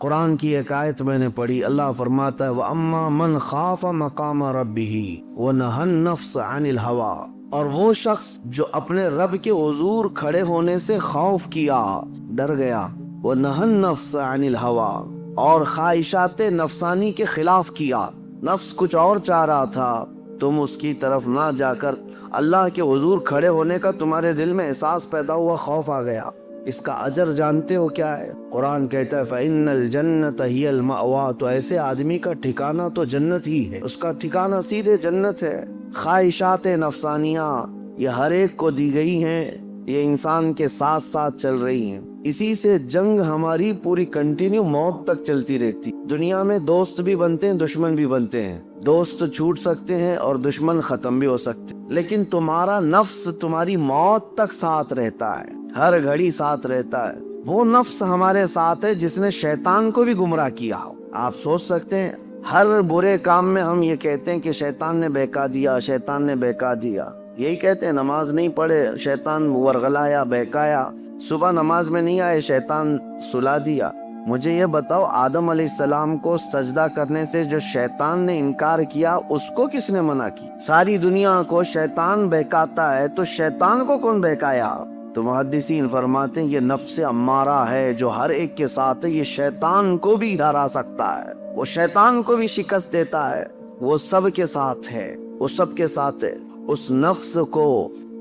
قرآن کی ایک آیت میں نے پڑھی، اللہ فرماتا ہے وَأَمَّا مَنْ خَافَ مَقَامَ رَبِّهِ وَنَهَى النَّفْسَ عَنِ الْهَوَىٰ، اور وہ شخص جو اپنے رب کے حضور کھڑے ہونے سے خوف کیا، ڈر گیا، وَنَهَى النَّفْسَ عَنِ الْهَوَىٰ، اور خواہشات نفسانی کے خلاف کیا، نفس کچھ اور چاہ رہا تھا، تم اس کی طرف نہ جا کر اللہ کے حضور کھڑے ہونے کا تمہارے دل میں احساس پیدا ہوا، خوف آ گیا۔ اس کا اجر جانتے ہو کیا ہے؟ قرآن کہتا ہے فَإِنَّ الْجَنَّةَ هِيَ الْمَأْوَىٰ، تو ایسے آدمی کا ٹھکانہ تو جنت ہی ہے، اس کا ٹھکانہ سیدھے جنت ہے۔ خواہشات نفسانیاں یہ ہر ایک کو دی گئی ہیں، یہ انسان کے ساتھ ساتھ چل رہی ہیں، اسی سے جنگ ہماری پوری کنٹینیو موت تک چلتی رہتی۔ دنیا میں دوست بھی بنتے ہیں، دشمن بھی بنتے ہیں، دوست چھوٹ سکتے ہیں اور دشمن ختم بھی ہو سکتے ہیں، لیکن تمہارا نفس تمہاری موت تک ساتھ رہتا ہے، ہر گھڑی ساتھ رہتا ہے۔ وہ نفس ہمارے ساتھ ہے جس نے شیطان کو بھی گمراہ کیا ہو۔ آپ سوچ سکتے ہیں ہر برے کام میں ہم یہ کہتے ہیں کہ شیطان نے بہکا دیا، شیطان نے بہکا دیا، یہی کہتے ہیں نماز نہیں پڑھے شیطان ورغلایا، بہکایا، صبح نماز میں نہیں آئے شیطان سلا دیا۔ مجھے یہ بتاؤ آدم علیہ السلام کو سجدہ کرنے سے جو شیطان نے انکار کیا اس کو کس نے منع کی؟ ساری دنیا کو شیطان بہکاتا ہے تو شیطان کو کون بہکایا؟ تو محدثین فرماتے ہیں یہ نفس امارہ ہے جو ہر ایک کے ساتھ ہے، یہ شیطان کو بھی ہرا سکتا ہے، وہ شیطان کو بھی شکست دیتا ہے، وہ سب کے ساتھ ہے، وہ سب کے ساتھ ہے۔ اس نفس کو،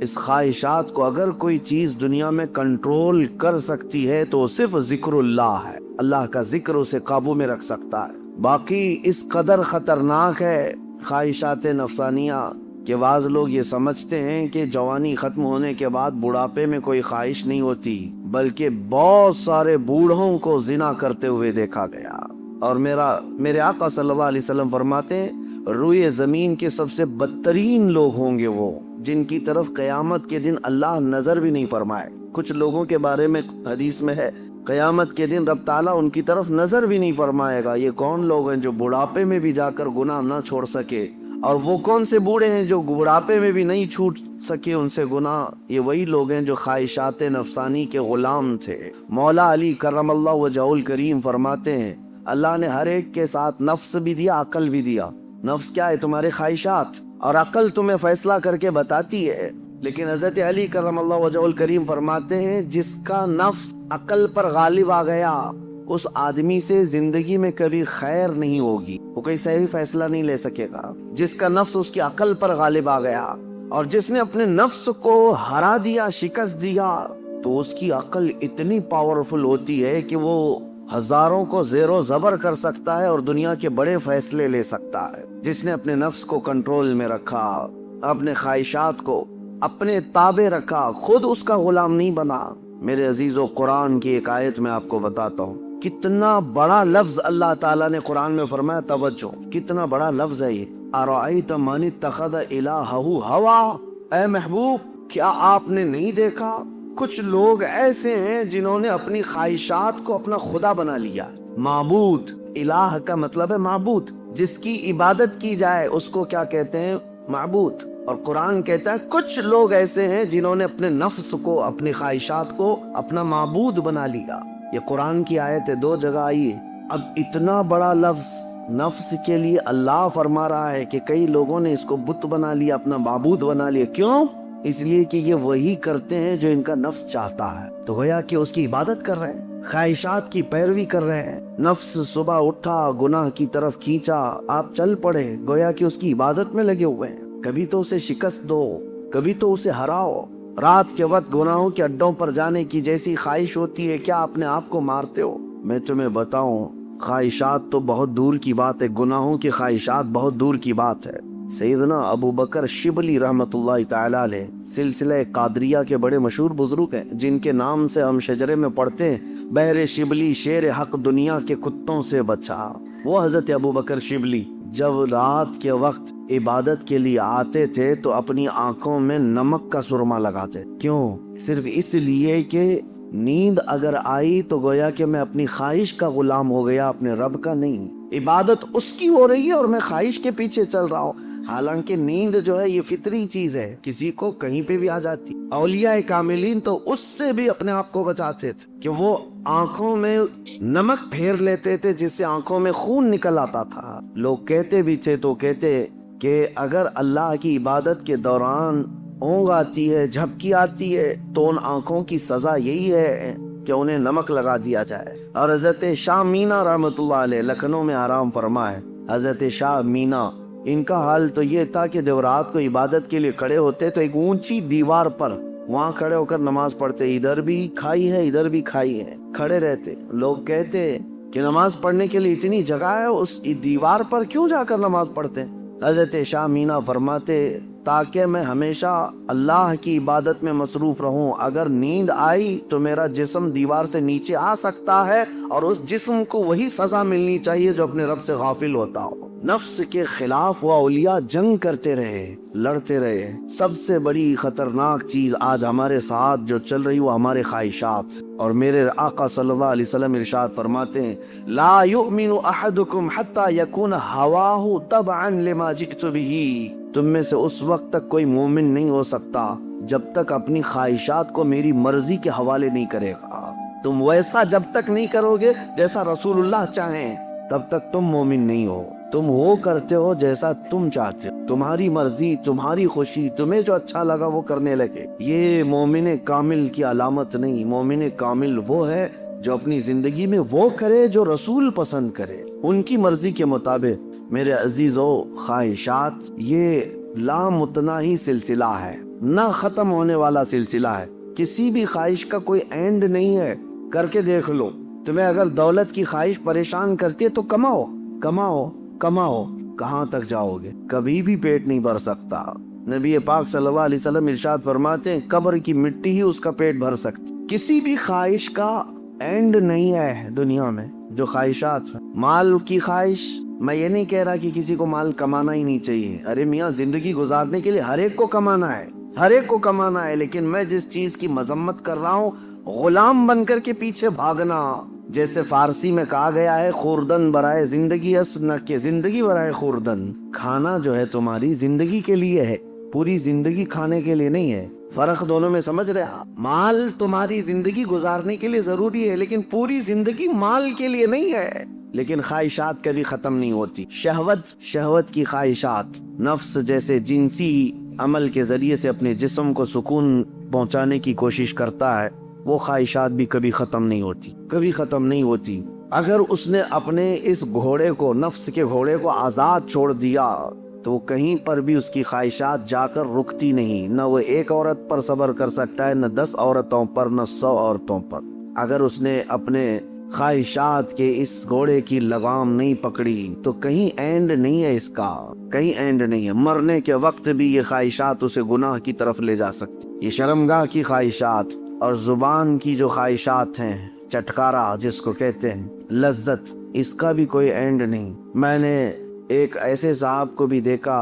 اس خواہشات کو اگر کوئی چیز دنیا میں کنٹرول کر سکتی ہے تو صرف ذکر اللہ ہے، اللہ کا ذکر اسے قابو میں رکھ سکتا ہے۔ باقی اس قدر خطرناک ہے خواہشات نفسانیہ کہ بعض لوگ یہ سمجھتے ہیں کہ جوانی ختم ہونے کے بعد بڑھاپے میں کوئی خواہش نہیں ہوتی، بلکہ بہت سارے بوڑھوں کو زنا کرتے ہوئے دیکھا گیا۔ اور میرے آقا صلی اللہ علیہ وسلم فرماتے ہیں روئے زمین کے سب سے بدترین لوگ ہوں گے وہ جن کی طرف قیامت کے دن اللہ نظر بھی نہیں فرمائے۔ کچھ لوگوں کے بارے میں حدیث میں ہے قیامت کے دن رب تعالیٰ ان کی طرف نظر بھی نہیں فرمائے گا۔ یہ کون لوگ ہیں جو بڑھاپے میں بھی جا کر گناہ نہ چھوڑ سکے؟ اور وہ کون سے بوڑھے ہیں جو بڑھاپے میں بھی نہیں چھوٹ سکے ان سے گناہ؟ یہ وہی لوگ ہیں جو خواہشات نفسانی کے غلام تھے۔ مولا علی کرم اللہ وجہہ الکریم فرماتے ہیں اللہ نے ہر ایک کے ساتھ نفس بھی دیا، عقل بھی دیا۔ نفس کیا ہے؟ تمہارے خواہشات، اور عقل تمہیں فیصلہ کر کے بتاتی ہے۔ لیکن حضرت علی کرم اللہ وجہہ الکریم فرماتے ہیں جس کا نفس عقل پر غالب آ گیا اس آدمی سے زندگی میں کبھی خیر نہیں ہوگی، وہ کوئی صحیح فیصلہ نہیں لے سکے گا۔ جس کا نفس اس کی عقل پر غالب آ گیا اور جس نے اپنے نفس کو ہرا دیا، شکست دیا، تو اس کی عقل اتنی پاورفل ہوتی ہے کہ وہ ہزاروں کو زیر و زبر کر سکتا ہے اور دنیا کے بڑے فیصلے لے سکتا ہے۔ جس نے اپنے نفس کو کنٹرول میں رکھا، اپنے خواہشات کو اپنے تابع رکھا، خود اس کا غلام نہیں بنا۔ میرے عزیزو، قرآن کی ایک آیت میں آپ کو بتاتا ہوں کتنا بڑا لفظ اللہ تعالیٰ نے قرآن میں فرمایا، توجہ کتنا بڑا لفظ ہے یہ۔ اَرَأَيْتَ مَنِ اتَّخَذَ إِلَٰهَهُ هَوَىٰ، اے محبوب کیا آپ نے نہیں دیکھا کچھ لوگ ایسے ہیں جنہوں نے اپنی خواہشات کو اپنا خدا بنا لیا۔ معبود، الہ کا مطلب ہے معبود، جس کی عبادت کی جائے اس کو کیا کہتے ہیں؟ معبود۔ اور قرآن کہتا ہے کچھ لوگ ایسے ہیں جنہوں نے اپنے نفس کو، اپنی خواہشات کو اپنا معبود بنا لیا۔ یہ قرآن کی آیت ہے، 2 جگہ آئی ہے۔ اب اتنا بڑا لفظ نفس کے لیے اللہ فرما رہا ہے کہ کئی لوگوں نے اس کو بت بنا لیا، اپنا معبود بنا لیا۔ کیوں؟ اس لیے کہ یہ وہی کرتے ہیں جو ان کا نفس چاہتا ہے، تو گویا کہ اس کی عبادت کر رہے ہیں، خواہشات کی پیروی کر رہے ہیں۔ نفس صبح اٹھا، گناہ کی طرف کھینچا، آپ چل پڑے، گویا کہ اس کی عبادت میں لگے ہوئے ہیں۔ کبھی تو اسے شکست دو، کبھی تو اسے ہراؤ۔ رات کے وقت گناہوں کے اڈوں پر جانے کی جیسی خواہش ہوتی ہے، کیا اپنے آپ کو مارتے ہو؟ میں تمہیں بتاؤں خواہشات تو بہت دور کی بات ہے، گناہوں کی خواہشات بہت دور کی بات ہے۔ سیدنا ابو بکر شبلی رحمۃ اللہ تعالی علیہ سلسلہ قادریہ کے بڑے مشہور بزرگ ہیں، جن کے نام سے ہم شجرے میں پڑھتے ہیں بہر شبلی شیر حق دنیا کے کتوں سے بچا۔ وہ حضرت ابو بکر شبلی جب رات کے وقت عبادت کے لیے آتے تھے تو اپنی آنکھوں میں نمک کا سرما لگاتے۔ کیوں؟ صرف اس لیے کہ نیند اگر آئی تو گویا کہ میں اپنی خواہش کا غلام ہو گیا، اپنے رب کا نہیں۔ عبادت اس کی ہو رہی ہے اور میں خواہش کے پیچھے چل رہا ہوں۔ حالانکہ نیند جو ہے یہ فطری چیز ہے، کسی کو کہیں پہ بھی آ جاتی۔ اولیاء کاملین تو اس سے بھی اپنے آپ کو بچاتے تھے کہ وہ آنکھوں میں نمک پھیر لیتے تھے جس سے آنکھوں میں خون نکل آتا تھا. لوگ کہتے بھی تھے تو کہتے کہ اگر اللہ کی عبادت کے دوران اونگ آتی ہے، جھپکی آتی ہے، تو ان آنکھوں کی سزا یہی ہے کہ انہیں نمک لگا دیا جائے. اور حضرت شاہ مینا رحمۃ اللہ علیہ لکھنؤ میں آرام فرما ہے. حضرت شاہ مینا، ان کا حال تو یہ تھا کہ جب رات کو عبادت کے لیے کھڑے ہوتے تو ایک اونچی دیوار پر وہاں کھڑے ہو کر نماز پڑھتے. ادھر بھی کھائی ہے، ادھر بھی کھائی ہے، کھڑے رہتے. لوگ کہتے کہ نماز پڑھنے کے لیے اتنی جگہ ہے، اس دیوار پر کیوں جا کر نماز پڑھتے؟ حضرت شاہ مینا فرماتے تاکہ میں ہمیشہ اللہ کی عبادت میں مصروف رہوں. اگر نیند آئی تو میرا جسم دیوار سے نیچے آ سکتا ہے اور اس جسم کو وہی سزا ملنی چاہیے جو اپنے رب سے غافل ہوتا ہو. نفس کے خلاف وہ اولیاء جنگ کرتے رہے، لڑتے رہے. سب سے بڑی خطرناک چیز آج ہمارے ساتھ جو چل رہی وہ ہمارے خواہشات. اور میرے آقا صلی اللہ علیہ وسلم ارشاد فرماتے ہیں لا یؤمن احدکم حتی یکون ہواہ تبعا لما جئت بہ. تم میں سے اس وقت تک کوئی مومن نہیں ہو سکتا جب تک اپنی خواہشات کو میری مرضی کے حوالے نہیں کرے گا. تم ویسا جب تک نہیں کرو گے جیسا رسول اللہ چاہیں تب تک تم مومن نہیں ہو. تم وہ کرتے ہو جیسا تم چاہتے ہو، تمہاری مرضی، تمہاری خوشی، تمہیں جو اچھا لگا وہ کرنے لگے. یہ مومن کامل کی علامت نہیں. مومن کامل وہ ہے جو اپنی زندگی میں وہ کرے جو رسول پسند کرے، ان کی مرضی کے مطابق. میرے عزیزو، خواہشات یہ لامتناہی سلسلہ ہے، نہ ختم ہونے والا سلسلہ ہے. کسی بھی خواہش کا کوئی اینڈ نہیں ہے. کر کے دیکھ لو. تمہیں اگر دولت کی خواہش پریشان کرتی ہے تو کماؤ کماؤ کماؤ. کہاں تک جاؤ گے؟ کبھی بھی پیٹ نہیں بھر سکتا. نبی پاک صلی اللہ علیہ وسلم ارشاد فرماتے ہیں قبر کی مٹی ہی اس کا پیٹ بھر سکتی. کسی بھی خواہش کا اینڈ نہیں ہے دنیا میں. جو خواہشات، مال کی خواہش، میں یہ نہیں کہہ رہا کہ کسی کو مال کمانا ہی نہیں چاہیے. ارے میاں، زندگی گزارنے کے لیے ہر ایک کو کمانا ہے، ہر ایک کو کمانا ہے. لیکن میں جس چیز کی مذمت کر رہا ہوں، غلام بن کر کے پیچھے بھاگنا. جیسے فارسی میں کہا گیا ہے خوردن برائے زندگی اس نہ کہ زندگی برائے خوردن. کھانا جو ہے تمہاری زندگی کے لیے ہے، پوری زندگی کھانے کے لیے نہیں ہے. فرق دونوں میں سمجھ رہے آپ؟ مال تمہاری زندگی گزارنے کے لیے ضروری ہے لیکن پوری زندگی مال کے لیے نہیں ہے. لیکن خواہشات کبھی ختم نہیں ہوتی. شہوت کی خواہشات، نفس جیسے جنسی عمل کے ذریعے سے اپنے جسم کو سکون پہنچانے کی کوشش کرتا ہے، وہ خواہشات بھی کبھی ختم نہیں ہوتی، کبھی ختم نہیں ہوتی. اگر اس نے اپنے اس گھوڑے کو، نفس کے گھوڑے کو آزاد چھوڑ دیا تو وہ کہیں پر بھی اس کی خواہشات جا کر رکتی نہیں. نہ وہ ایک عورت پر صبر کر سکتا ہے، نہ 10 عورتوں پر، نہ 100 عورتوں پر. اگر اس نے اپنے خواہشات کے اس گھوڑے کی لگام نہیں پکڑی تو کہیں اینڈ نہیں ہے اس کا، کہیں اینڈ نہیں ہے. مرنے کے وقت بھی یہ خواہشات اسے گناہ کی طرف لے جا سکتی. یہ شرمگاہ کی خواہشات اور زبان کی جو خواہشات ہیں، چٹکارا جس کو کہتے ہیں، لذت، اس کا بھی کوئی اینڈ نہیں. میں نے ایک ایسے صاحب کو بھی دیکھا،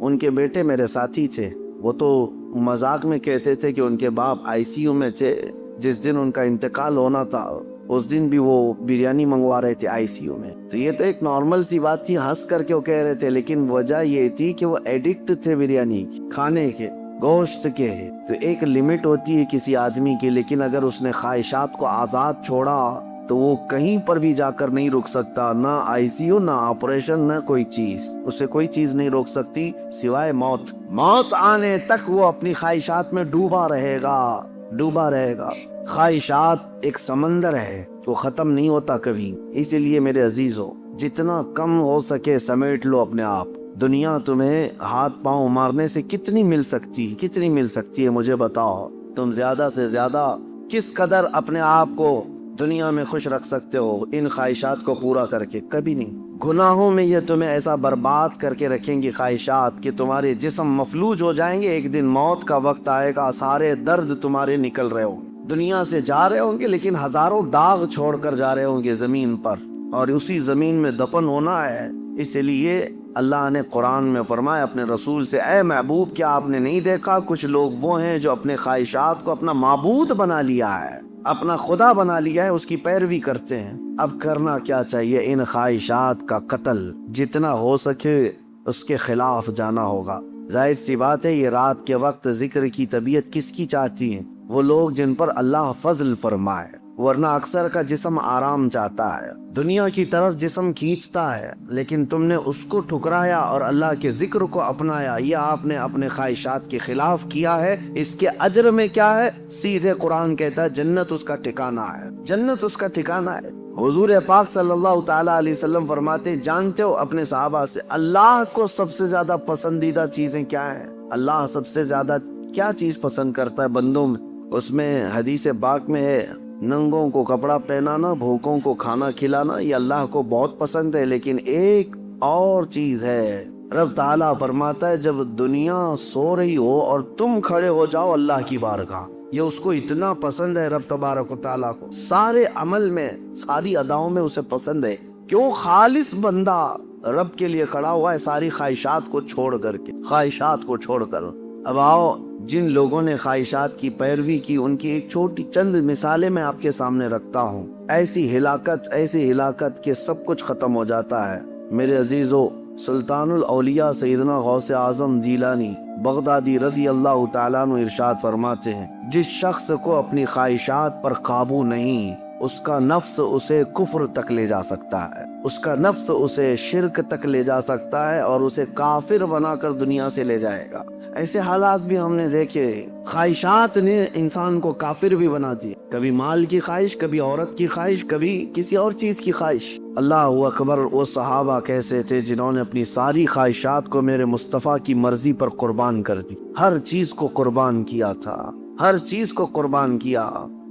ان کے بیٹے میرے ساتھی تھے. وہ تو مذاق میں کہتے تھے کہ ان کے باپ آئی سی یو میں تھے. جس دن ان کا انتقال ہونا تھا اس دن بھی وہ بریانی منگوا رہے تھے آئی سی یو میں. تو یہ تو ایک نارمل سی بات تھی، ہنس کر کے وہ کہہ رہے تھے، لیکن وجہ یہ تھی کہ وہ ایڈکٹ تھے بریانی کھانے کے، گوشت کے. تو ایک لمٹ ہوتی ہے کسی آدمی کی، لیکن اگر اس نے خواہشات کو آزاد چھوڑا تو وہ کہیں پر بھی جا کر نہیں رک سکتا. نہ آئی سی یو، نہ آپریشن، نہ کوئی چیز. اسے کوئی چیز نہیں روک سکتی سوائے موت. موت آنے تک وہ اپنی خواہشات میں ڈوبا رہے گا، ڈوبا رہے گا. خواہشات ایک سمندر ہے، وہ ختم نہیں ہوتا کبھی. اسی لیے میرے عزیزو، جتنا کم ہو سکے سمیٹ لو اپنے آپ. دنیا تمہیں ہاتھ پاؤں مارنے سے کتنی مل سکتی ہے مجھے بتاؤ. تم زیادہ سے زیادہ کس قدر اپنے آپ کو دنیا میں خوش رکھ سکتے ہو ان خواہشات کو پورا کر کے؟ کبھی نہیں. گناہوں میں یہ تمہیں ایسا برباد کر کے رکھیں گی خواہشات کہ تمہارے جسم مفلوج ہو جائیں گے. ایک دن موت کا وقت آئے گا، سارے درد تمہارے نکل رہے ہوں گے، دنیا سے جا رہے ہوں گے لیکن ہزاروں داغ چھوڑ کر جا رہے ہوں گے زمین پر، اور اسی زمین میں دفن ہونا ہے. اس لیے اللہ نے قرآن میں فرمایا اپنے رسول سے، اے محبوب کیا آپ نے نہیں دیکھا کچھ لوگ وہ ہیں جو اپنے خواہشات کو اپنا معبود بنا لیا ہے، اپنا خدا بنا لیا ہے، اس کی پیروی کرتے ہیں. اب کرنا کیا چاہیے؟ ان خواہشات کا قتل جتنا ہو سکے اس کے خلاف جانا ہوگا. ظاہر سی بات ہے یہ رات کے وقت ذکر کی طبیعت کس کی چاہتی ہے؟ وہ لوگ جن پر اللہ فضل فرمائے، ورنہ اکثر کا جسم آرام چاہتا ہے، دنیا کی طرف جسم کھینچتا ہے، لیکن تم نے اس کو ٹھکرایا اور اللہ کے ذکر کو اپنایا، یہ آپ نے اپنے خواہشات کے خلاف کیا ہے۔ اس کے اجر میں کیا ہے؟ سیدھے قرآن کہتا ہے جنت اس کا ٹھکانہ ہے، جنت اس کا ٹھکانہ ہے۔ حضور پاک صلی اللہ تعالیٰ علیہ وسلم فرماتے، جانتے ہو اپنے صحابہ سے اللہ کو سب سے زیادہ پسندیدہ چیزیں کیا ہیں؟ اللہ سب سے زیادہ کیا چیز پسند کرتا ہے بندوں میں؟ اس میں حدیث پاک میں ہے، ننگوں کو کپڑا پہنانا، بھوکوں کو کھانا کھلانا، یہ اللہ کو بہت پسند ہے۔ لیکن ایک اور چیز ہے، رب تعالیٰ فرماتا ہے جب دنیا سو رہی ہو اور تم کھڑے ہو جاؤ اللہ کی بارگاہ، یہ اس کو اتنا پسند ہے رب تبارک و تعالیٰ کو، سارے عمل میں، ساری اداؤں میں اسے پسند ہے۔ کیوں؟ خالص بندہ رب کے لیے کھڑا ہوا ہے، ساری خواہشات کو چھوڑ کر کے، خواہشات کو چھوڑ کر۔ اب آؤ، جن لوگوں نے خواہشات کی پیروی کی ان کی ایک چھوٹی چند مثالیں میں آپ کے سامنے رکھتا ہوں۔ ایسی ہلاکت کہ سب کچھ ختم ہو جاتا ہے۔ میرے عزیزو، سلطان الاولیاء سیدنا غوث اعظم جیلانی بغدادی رضی اللہ تعالیٰ عنہ ارشاد فرماتے ہیں، جس شخص کو اپنی خواہشات پر قابو نہیں، اس کا نفس اسے کفر تک لے جا سکتا ہے، اس کا نفس اسے شرک تک لے جا سکتا ہے اور اسے کافر بنا کر دنیا سے لے جائے گا۔ ایسے حالات بھی ہم نے دیکھے، خواہشات نے انسان کو کافر بھی بنا دیا، کبھی مال کی خواہش، کبھی عورت کی خواہش، کبھی کسی اور چیز کی خواہش۔ اللہ اکبر، وہ صحابہ کیسے تھے جنہوں نے اپنی ساری خواہشات کو میرے مصطفیٰ کی مرضی پر قربان کر دی، ہر چیز کو قربان کیا تھا، ہر چیز کو قربان کیا۔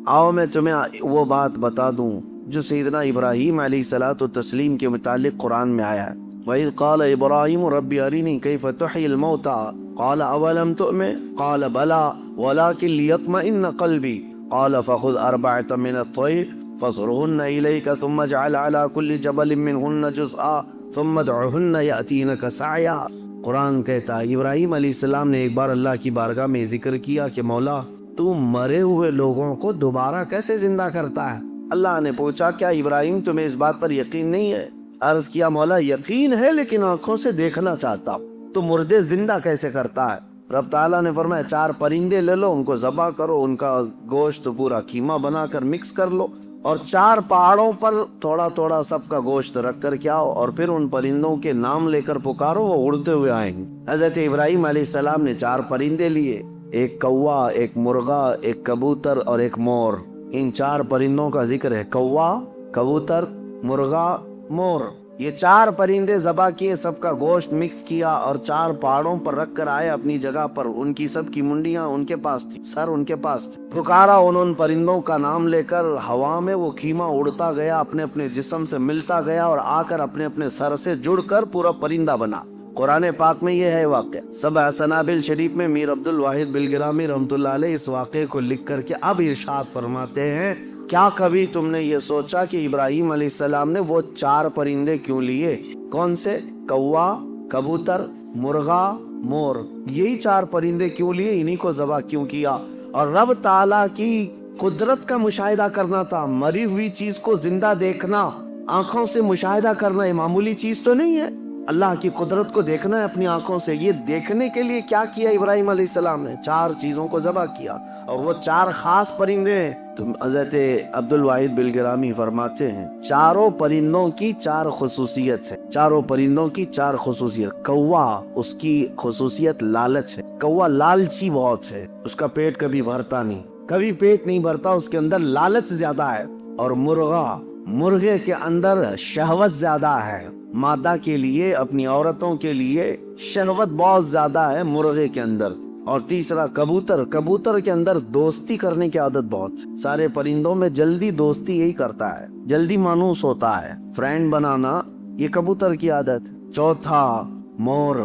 آؤ میں تمہیں وہ بات بتا دوں جو سیدنا ابراہیم علیہ الصلوۃ والتسلیم کے متعلق قرآن میں آیا ہے۔ وَإِذْ قَالَ إِبْرَاهِيمُ رَبِّ أَرِنِي كَيْفَ تُحْيِي الْمَوْتَىٰ قَالَ أَوَلَمْ تُؤْمِنْ قَالَ بَلَىٰ وَلَٰكِنْ لِيَطْمَئِنَّ قَلْبِي قَالَ فَخُذْ أَرْبَعَةً مِّنَ الطَّيْرِ فَاصْرُهُنَّ إِلَيْكَ ثُمَّ اجْعَلْ عَلَىٰ كُلِّ جَبَلٍ مِّنْهُنَّ جُزْءًا ثُمَّ ادْعُهُنَّ يَأْتِينَكَ سَعْيًا۔ قرآن کہتا ہے ابراہیم علیہ السلام نے ایک بار اللہ کی بارگاہ میں ذکر کیا کہ مولا تو مرے ہوئے لوگوں کو دوبارہ کیسے زندہ کرتا ہے؟ اللہ نے پوچھا کیا ابراہیم تمہیں اس بات پر یقین نہیں ہے؟ عرض کیا مولا یقین ہے لیکن آنکھوں سے دیکھنا چاہتا ہوں، تو مردے زندہ کیسے کرتا ہے؟ رب تعالیٰ نے فرمایا 4 پرندے لے لو، ان کو ذبح کرو، ان کا گوشت پورا قیمہ بنا کر مکس کر لو، اور 4 پہاڑوں پر تھوڑا تھوڑا سب کا گوشت رکھ کر کے آؤ، اور پھر ان پرندوں کے نام لے کر پکارو، وہ اڑتے ہوئے آئیں گے۔ حضرت ابراہیم علیہ السلام نے 4 پرندے لیے، ایک کوا، ایک مرغا، ایک کبوتر اور ایک مور۔ ان 4 پرندوں کا ذکر ہے، کوا، کبوتر، مرغا، مور۔ یہ 4 پرندے ذبح کیے، سب کا گوشت مکس کیا اور 4 پہاڑوں پر رکھ کر آئے اپنی جگہ پر۔ ان کی سب کی منڈیاں ان کے پاس تھی، سر ان کے پاس تھے۔ پکارا ان پرندوں کا نام لے کر، ہوا میں وہ خیمہ اڑتا گیا، اپنے اپنے جسم سے ملتا گیا اور آ کر اپنے اپنے سر سے جڑ کر پورا پرندہ بنا۔ قرآن پاک میں یہ ہے واقعہ۔ سبع سنابل شریف میں میر عبد الواحد بلگرامی رحمۃ اللہ علیہ اس واقعے کو لکھ کر کے اب ارشاد فرماتے ہیں، کیا کبھی تم نے یہ سوچا کہ ابراہیم علیہ السلام نے وہ 4 پرندے کیوں لیے؟ کون سے؟ کوا، کبوتر، مرغا، مور، یہی 4 پرندے کیوں لیے؟ انہی کو ذبح کیوں کیا؟ اور رب تعالیٰ کی قدرت کا مشاہدہ کرنا تھا، مری ہوئی چیز کو زندہ دیکھنا، آنکھوں سے مشاہدہ کرنا یہ معمولی چیز تو نہیں ہے، اللہ کی قدرت کو دیکھنا ہے اپنی آنکھوں سے۔ یہ دیکھنے کے لیے کیا کیا ابراہیم علیہ السلام نے؟ 4 چیزوں کو ذبح کیا، اور وہ 4 خاص پرندے ہیں۔ تو حضرت عبد الواحد بلگرامی فرماتے ہیں 4 پرندوں کی 4 خصوصیت ہے، 4 پرندوں کی 4 خصوصیت۔ کوا، اس کی خصوصیت لالچ ہے، کوا لالچی بہت ہے، اس کا پیٹ کبھی بھرتا نہیں، کبھی پیٹ نہیں بھرتا، اس کے اندر لالچ زیادہ ہے۔ اور مرغا، مرغے کے اندر شہوت زیادہ ہے، مادہ کے لیے، اپنی عورتوں کے لیے شہوت بہت زیادہ ہے مرغے کے اندر۔ اور تیسرا کبوتر، کبوتر کے اندر دوستی کرنے کی عادت بہت، سارے پرندوں میں جلدی دوستی یہی کرتا ہے، جلدی مانوس ہوتا ہے، فرینڈ بنانا یہ کبوتر کی عادت۔ چوتھا مور،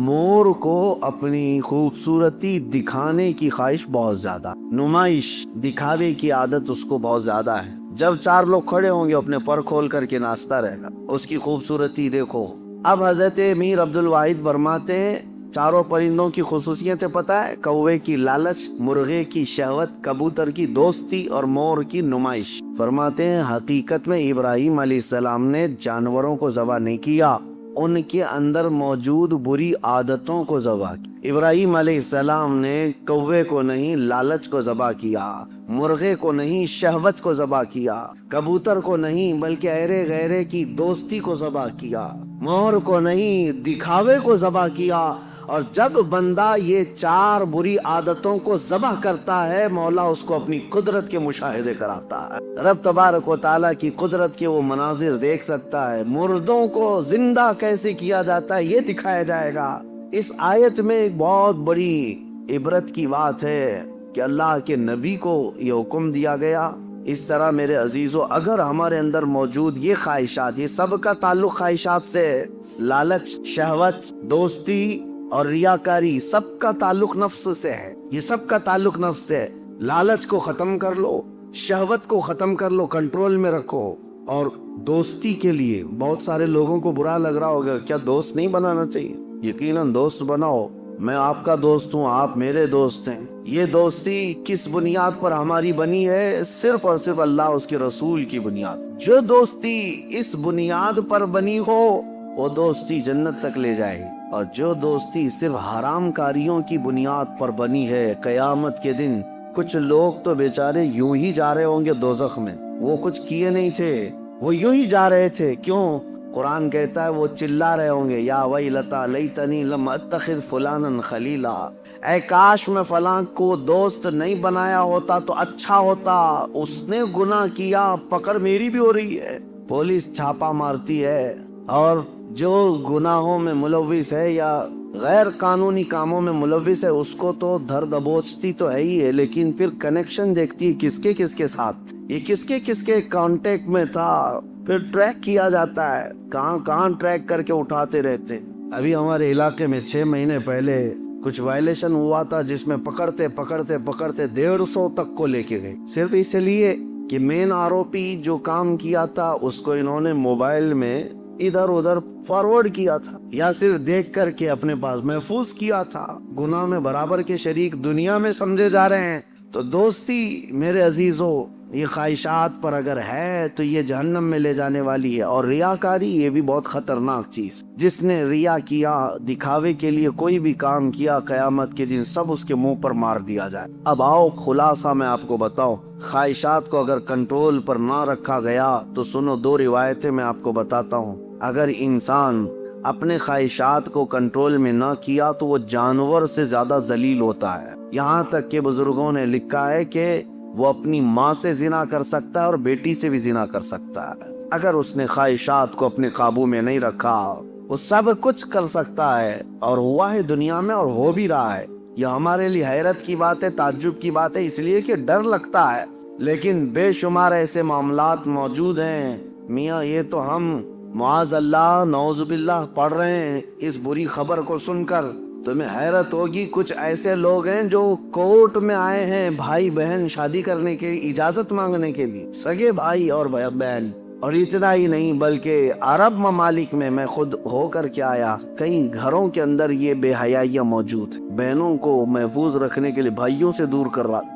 مور کو اپنی خوبصورتی دکھانے کی خواہش بہت زیادہ، نمائش، دکھاوے کی عادت اس کو بہت زیادہ ہے۔ جب 4 لوگ کھڑے ہوں گے اپنے پر کھول کر کے ناچتا رہے گا، اس کی خوبصورتی دیکھو۔ اب حضرت میر عبد الواحد فرماتے ہیں 4 پرندوں کی خصوصیتیں پتہ ہے؟ کوے کی لالچ، مرغے کی شہوت، کبوتر کی دوستی اور مور کی نمائش۔ فرماتے ہیں حقیقت میں ابراہیم علیہ السلام نے جانوروں کو ذبح نہیں کیا، ان کے اندر موجود بری عادتوں کو ذبح کیا۔ ابراہیم علیہ السلام نے کوے کو نہیں، لالچ کو ذبح کیا، مرغے کو نہیں شہوت کو ذبح کیا، کبوتر کو نہیں بلکہ ایرے غیرے کی دوستی کو ذبح کیا، مور کو نہیں دکھاوے کو ذبح کیا۔ اور جب بندہ یہ 4 بری عادتوں کو ذبح کرتا ہے، مولا اس کو اپنی قدرت کے مشاہدے کراتا ہے۔ رب تبارک و تعالیٰ کی قدرت کے وہ مناظر دیکھ سکتا ہے، مردوں کو زندہ کیسے کیا جاتا ہے یہ دکھایا جائے گا۔ اس آیت میں ایک بہت بڑی عبرت کی بات ہے کہ اللہ کے نبی کو یہ حکم دیا گیا۔ اس طرح میرے عزیزو، اگر ہمارے اندر موجود یہ خواہشات، یہ سب کا تعلق خواہشات سے، لالچ، شہوت، دوستی اور ریاکاری، سب کا تعلق نفس سے ہے۔ یہ سب کا تعلق نفس سے۔ لالچ کو ختم کر لو، شہوت کو ختم کر لو، کنٹرول میں رکھو۔ اور دوستی کے لیے بہت سارے لوگوں کو برا لگ رہا ہوگا، کیا دوست نہیں بنانا چاہیے؟ یقیناً دوست بناؤ، میں آپ کا دوست ہوں، آپ میرے دوست ہیں۔ یہ دوستی کس بنیاد پر ہماری بنی ہے؟ صرف اور صرف اللہ اس کے رسول کی بنیاد۔ جو دوستی اس بنیاد پر بنی ہو وہ دوستی جنت تک لے جائے گی، اور جو دوستی صرف حرام کاریوں کی بنیاد پر بنی ہے، قیامت کے دن کچھ لوگ تو بیچارے یوں ہی جا رہے ہوں گے دوزخ میں، وہ کچھ کیے نہیں تھے، وہ یوں ہی جا رہے تھے۔ کیوں؟ قرآن کہتا ہے وہ چلا رہے ہوں گے، یا ویلتا لیتنی لم اتخذ فلانا خلیلا، اے کاش میں فلاں کو دوست نہیں بنایا ہوتا تو اچھا ہوتا، اس نے گناہ کیا، پکڑ میری بھی ہو رہی ہے، پولیس چھاپا مارتی ہے، اور جو گناہوں میں ملوث ہے یا غیر قانونی کاموں میں ملوث ہے اس کو تو دھر دبوچتی تو ہے ہی ہے، لیکن پھر کنیکشن دیکھتی ہے کس کے ساتھ، یہ کس کے کانٹیکٹ میں تھا، پھر ٹریک کیا جاتا ہے، کہاں ٹریک کر کے اٹھاتے رہتے۔ ابھی ہمارے علاقے میں 6 مہینے پہلے کچھ وائلیشن ہوا تھا، جس میں پکڑتے 150 تک کو لے کے گئے، صرف اس لیے کہ مین آروپی جو کام کیا تھا اس کو انہوں نے موبائل میں ادھر ادھر فارورڈ کیا تھا، یا صرف دیکھ کر کے اپنے پاس محفوظ کیا تھا۔ گناہ میں برابر کے شریک دنیا میں سمجھے جا رہے ہیں۔ تو دوستی میرے عزیزو، یہ خواہشات پر اگر ہے تو یہ جہنم میں لے جانے والی ہے۔ اور ریاکاری، یہ بھی بہت خطرناک چیز، جس نے ریا کیا، دکھاوے کے لیے کوئی بھی کام کیا، قیامت کے دن سب اس کے منہ پر مار دیا جائے۔ اب آؤ خلاصہ میں آپ کو بتاؤں، خواہشات کو اگر کنٹرول پر نہ رکھا گیا تو سنو 2 روایتیں میں آپ کو بتاتا ہوں۔ اگر انسان اپنے خواہشات کو کنٹرول میں نہ کیا تو وہ جانور سے زیادہ ذلیل ہوتا ہے۔ یہاں تک کہ بزرگوں نے لکھا ہے کہ وہ اپنی ماں سے زنا کر سکتا ہے اور بیٹی سے بھی زنا کر سکتا ہے۔ اگر اس نے خواہشات کو اپنے قابو میں نہیں رکھا، وہ سب کچھ کر سکتا ہے، اور ہوا ہے دنیا میں اور ہو بھی رہا ہے۔ یہ ہمارے لیے حیرت کی بات ہے، تعجب کی بات ہے، اس لیے کہ ڈر لگتا ہے، لیکن بے شمار ایسے معاملات موجود ہیں میاں، یہ تو ہم معاذ اللہ نعوذ باللہ پڑھ رہے ہیں۔ اس بری خبر کو سن کر تمہیں حیرت ہوگی، کچھ ایسے لوگ ہیں جو کورٹ میں آئے ہیں بھائی بہن شادی کرنے کے اجازت مانگنے کے لیے، سگے بھائی اور بہن۔ اور اتنا ہی نہیں بلکہ عرب ممالک میں خود ہو کر کے آیا، کئی گھروں کے اندر یہ بے حیائیاں موجود، بہنوں کو محفوظ رکھنے کے لیے بھائیوں سے دور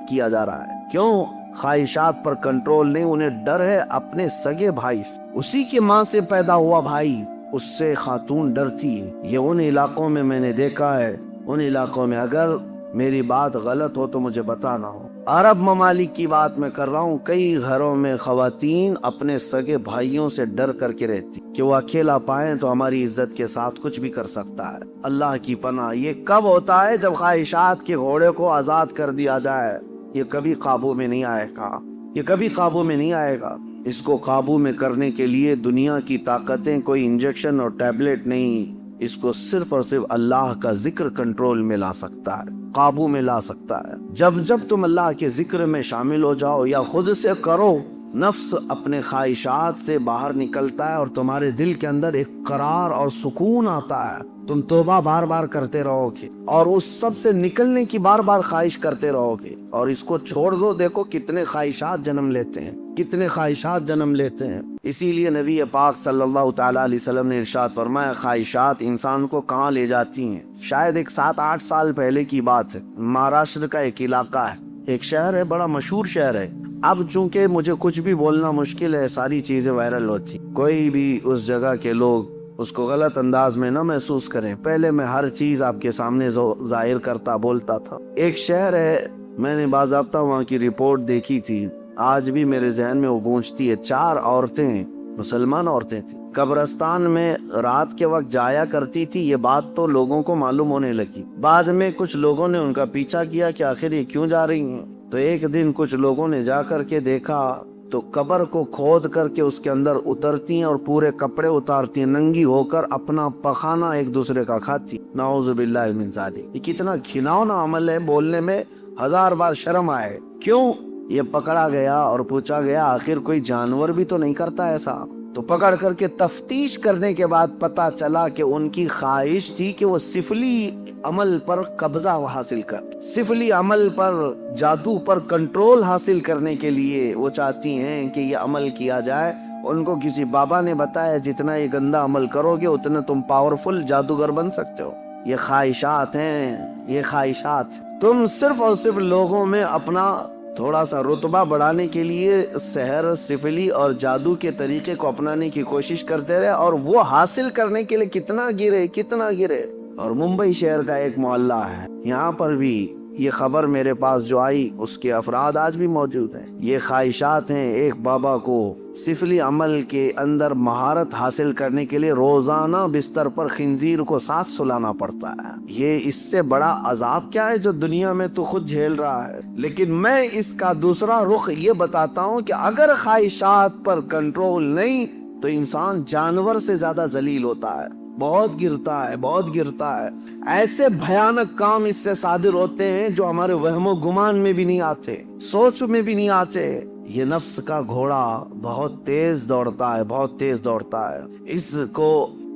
کیا جا رہا ہے۔ کیوں؟ خواہشات پر کنٹرول نہیں، انہیں ڈر ہے اپنے سگے بھائی سے، اسی کی ماں سے پیدا ہوا بھائی، اس سے خاتون ڈرتی ہے۔ یہ ان علاقوں میں نے دیکھا ہے، ان علاقوں میں، اگر میری بات غلط ہو تو مجھے بتانا ہو، عرب ممالک کی بات میں کر رہا ہوں، کئی گھروں میں خواتین اپنے سگے بھائیوں سے ڈر کر کے رہتی کہ وہ اکیلا پائیں تو ہماری عزت کے ساتھ کچھ بھی کر سکتا ہے۔ اللہ کی پناہ، یہ کب ہوتا ہے؟ جب خواہشات کے گھوڑے کو آزاد کر دیا جائے۔ یہ کبھی قابو میں نہیں آئے گا، یہ کبھی قابو میں نہیں آئے گا۔ اس کو قابو میں کرنے کے لیے دنیا کی طاقتیں، کوئی انجیکشن اور ٹیبلٹ نہیں، اس کو صرف اور صرف اللہ کا ذکر کنٹرول میں لا سکتا ہے، قابو میں لا سکتا ہے۔ جب تم اللہ کے ذکر میں شامل ہو جاؤ یا خود سے کرو، نفس اپنے خواہشات سے باہر نکلتا ہے اور تمہارے دل کے اندر ایک قرار اور سکون آتا ہے۔ تم توبہ بار بار کرتے رہو گے اور اس سب سے نکلنے کی بار بار خواہش کرتے رہو گے، اور اس کو چھوڑ دو، دیکھو کتنے خواہشات جنم لیتے ہیں، کتنے خواہشات جنم لیتے ہیں۔ اسی لیے نبی پاک صلی اللہ تعالیٰ علیہ وسلم نے ارشاد فرمایا، خواہشات انسان کو کہاں لے جاتی ہیں۔ شاید ایک 7-8 سال پہلے کی بات ہے، مہاراشٹر کا ایک علاقہ ہے، ایک شہر ہے، بڑا مشہور شہر ہے۔ اب چونکہ مجھے کچھ بھی بولنا مشکل ہے، ساری چیزیں وائرل ہوتی، کوئی بھی اس جگہ کے لوگ اس کو غلط انداز میں نہ محسوس کریں۔ پہلے میں ہر چیز آپ کے سامنے ظاہر کرتا بولتا تھا۔ ایک شہر ہے میں نے باضابطہ وہاں کی رپورٹ دیکھی تھی، آج بھی میرے ذہن میں وہ گونجتی ہے۔ 4 عورتیں، مسلمان عورتیں تھیں، قبرستان میں رات کے وقت جایا کرتی تھی۔ یہ بات تو لوگوں کو معلوم ہونے لگی۔ بعد میں کچھ لوگوں نے ان کا پیچھا کیا کہ آخر یہ کیوں جا رہی ہیں، تو ایک دن کچھ لوگوں نے جا کر کے دیکھا تو قبر کو کھود کر کے اس کے اندر اترتی ہیں اور پورے کپڑے اتارتی ہیں، ننگی ہو کر اپنا پخانہ ایک دوسرے کا کھاتی۔ نعوذ باللہ من ذالک۔ یہ کتنا گھناؤنا عمل ہے، بولنے میں 1000 بار شرم آئے۔ کیوں؟ یہ پکڑا گیا اور پوچھا گیا آخر کوئی جانور بھی تو نہیں کرتا ایسا؟ تو پکڑ کر کے تفتیش کرنے کے بعد پتا چلا کہ ان کی خواہش تھی کہ وہ سفلی عمل پر قبضہ حاصل کر، سفلی عمل پر، جادو پر کنٹرول حاصل کرنے کے لیے وہ چاہتی ہیں کہ یہ عمل کیا جائے۔ ان کو کسی بابا نے بتایا جتنا یہ گندا عمل کرو گے اتنا تم پاورفل جادوگر بن سکتے ہو۔ یہ خواہشات ہیں، یہ خواہشات۔ تم صرف اور صرف لوگوں میں اپنا تھوڑا سا رتبہ بڑھانے کے لیے سحر، سفلی اور جادو کے طریقے کو اپنانے کی کوشش کرتے رہے، اور وہ حاصل کرنے کے لیے کتنا گرے۔ اور ممبئی شہر کا ایک محلہ ہے، یہاں پر بھی یہ خبر میرے پاس جو آئی اس کے افراد آج بھی موجود ہیں۔ یہ خواہشات ہیں۔ ایک بابا کو سفلی عمل کے اندر مہارت حاصل کرنے کے لیے روزانہ بستر پر خنزیر کو ساتھ سلانا پڑتا ہے۔ یہ اس سے بڑا عذاب کیا ہے جو دنیا میں تو خود جھیل رہا ہے؟ لیکن میں اس کا دوسرا رخ یہ بتاتا ہوں کہ اگر خواہشات پر کنٹرول نہیں تو انسان جانور سے زیادہ ذلیل ہوتا ہے، بہت گرتا ہے۔ ایسے بھیانک کام اس سے صادر ہوتے ہیں جو ہمارے وہم و گمان میں بھی نہیں آتے، سوچ میں بھی نہیں آتے۔ یہ نفس کا گھوڑا بہت تیز دوڑتا ہے، اس کو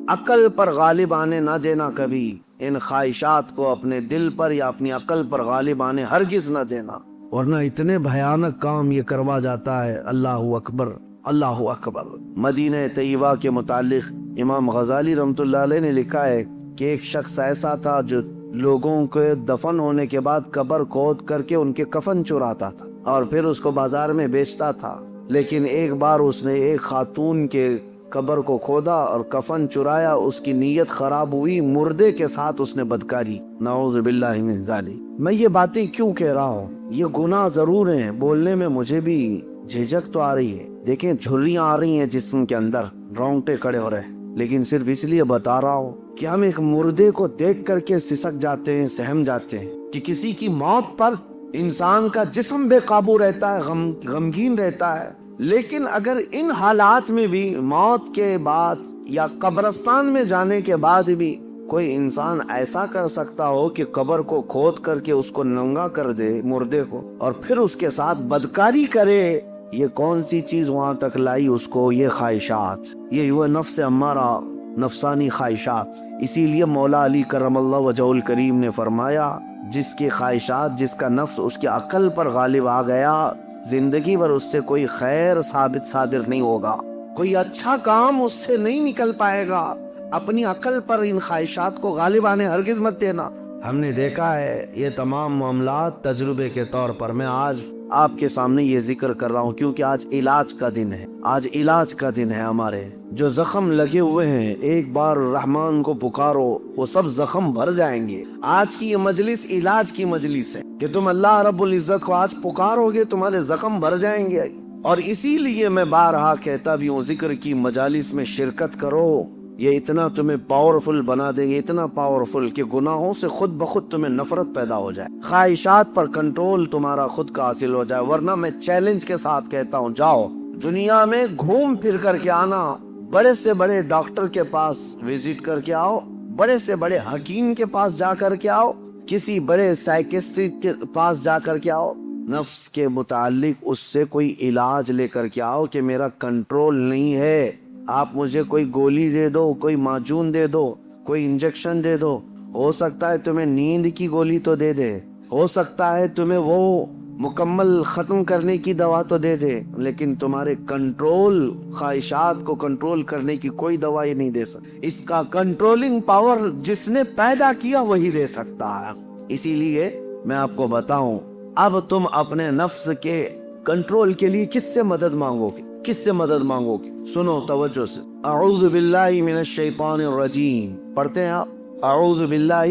عقل پر غالب آنے نہ دینا کبھی۔ ان خواہشات کو اپنے دل پر یا اپنی عقل پر غالب آنے ہرگز نہ دینا، ورنہ اتنے بھیانک کام یہ کروا جاتا ہے۔ اللہ اکبر۔ مدینہ طیبہ کے متعلق امام غزالی رحمۃ اللہ علیہ نے لکھا ہے کہ ایک شخص ایسا تھا جو لوگوں کے دفن ہونے کے بعد قبر کھود کر کے ان کے کفن چراتا تھا اور پھر اس کو بازار میں بیچتا تھا۔ لیکن ایک بار اس نے ایک خاتون کے قبر کو کھودا اور کفن چرایا، اس کی نیت خراب ہوئی، مردے کے ساتھ اس نے بدکاری۔ نعوذ باللہ من ذالک۔ میں یہ باتیں کیوں کہہ رہا ہوں؟ یہ گناہ ضرور ہیں، بولنے میں مجھے بھی جھجک تو آ رہی ہے، دیکھیں جھریاں آ رہی ہیں جسم کے اندر، رونگٹے کھڑے ہو رہے ہیں، لیکن صرف اس لیے بتا رہا ہوں کہ ہم ایک مردے کو دیکھ کر کے سسک جاتے ہیں، سہم جاتے ہیں کہ کسی کی موت پر انسان کا جسم بے قابو رہتا ہے، غمگین رہتا ہے۔ لیکن اگر ان حالات میں بھی موت کے بعد یا قبرستان میں جانے کے بعد بھی کوئی انسان ایسا کر سکتا ہو کہ قبر کو کھود کر کے اس کو ننگا کر دے مردے کو اور پھر اس کے ساتھ بدکاری کرے، یہ کون سی چیز وہاں تک لائی اس کو؟ یہ خواہشات، یہ وہ نفس امارہ، نفسانی خواہشات۔ اسی لیے مولا علی کرم اللہ وجہہ الکریم نے فرمایا جس کی خواہشات، جس کا نفس اس کی عقل پر غالب آ گیا، زندگی بھر اس سے کوئی خیر ثابت صادر نہیں ہوگا، کوئی اچھا کام اس سے نہیں نکل پائے گا۔ اپنی عقل پر ان خواہشات کو غالب آنے ہرگز مت دینا۔ ہم نے دیکھا ہے یہ تمام معاملات تجربے کے طور پر۔ میں آج آپ کے سامنے یہ ذکر کر رہا ہوں کیونکہ آج علاج کا دن ہے، آج علاج کا دن ہے۔ ہمارے جو زخم لگے ہوئے ہیں ایک بار رحمان کو پکارو، وہ سب زخم بھر جائیں گے۔ آج کی یہ مجلس علاج کی مجلس ہے کہ تم اللہ رب العزت کو آج پکارو گے، تمہارے زخم بھر جائیں گے۔ اور اسی لیے میں بارہا کہتا بھی ہوں ذکر کی مجالس میں شرکت کرو، یہ اتنا تمہیں پاورفل بنا دے گی، اتنا پاورفل کہ گناہوں سے خود بخود تمہیں نفرت پیدا ہو جائے، خواہشات پر کنٹرول تمہارا خود کا حاصل ہو جائے۔ ورنہ میں چیلنج کے ساتھ کہتا ہوں جاؤ دنیا میں گھوم پھر کر کے آنا، بڑے سے بڑے ڈاکٹر کے پاس وزٹ کر کے آؤ، بڑے سے بڑے حکیم کے پاس جا کر کے آؤ، کسی بڑے سائیکسٹرسٹ کے پاس جا کر کے آؤ، نفس کے متعلق اس سے کوئی علاج لے کر کے آؤ کہ میرا کنٹرول نہیں ہے، آپ مجھے کوئی گولی دے دو، کوئی معجون دے دو، کوئی انجیکشن دے دو، ہو سکتا ہے تمہیں نیند کی گولی تو دے دے، ہو سکتا ہے تمہیں وہ مکمل ختم کرنے کی دوا تو دے دے، لیکن تمہارے کنٹرول، خواہشات کو کنٹرول کرنے کی کوئی دوا یہ نہیں دے سکتا۔ اس کا کنٹرولنگ پاور جس نے پیدا کیا وہی دے سکتا ہے۔ اسی لیے میں آپ کو بتاؤں، اب تم اپنے نفس کے کنٹرول کے لیے کس سے مدد مانگو گے؟ کس سے مدد مانگو گے؟ سنو توجہ سے، اعوذ باللہ من الشیطان الرجیم پڑھتے ہیں آپ، اعوذ باللہ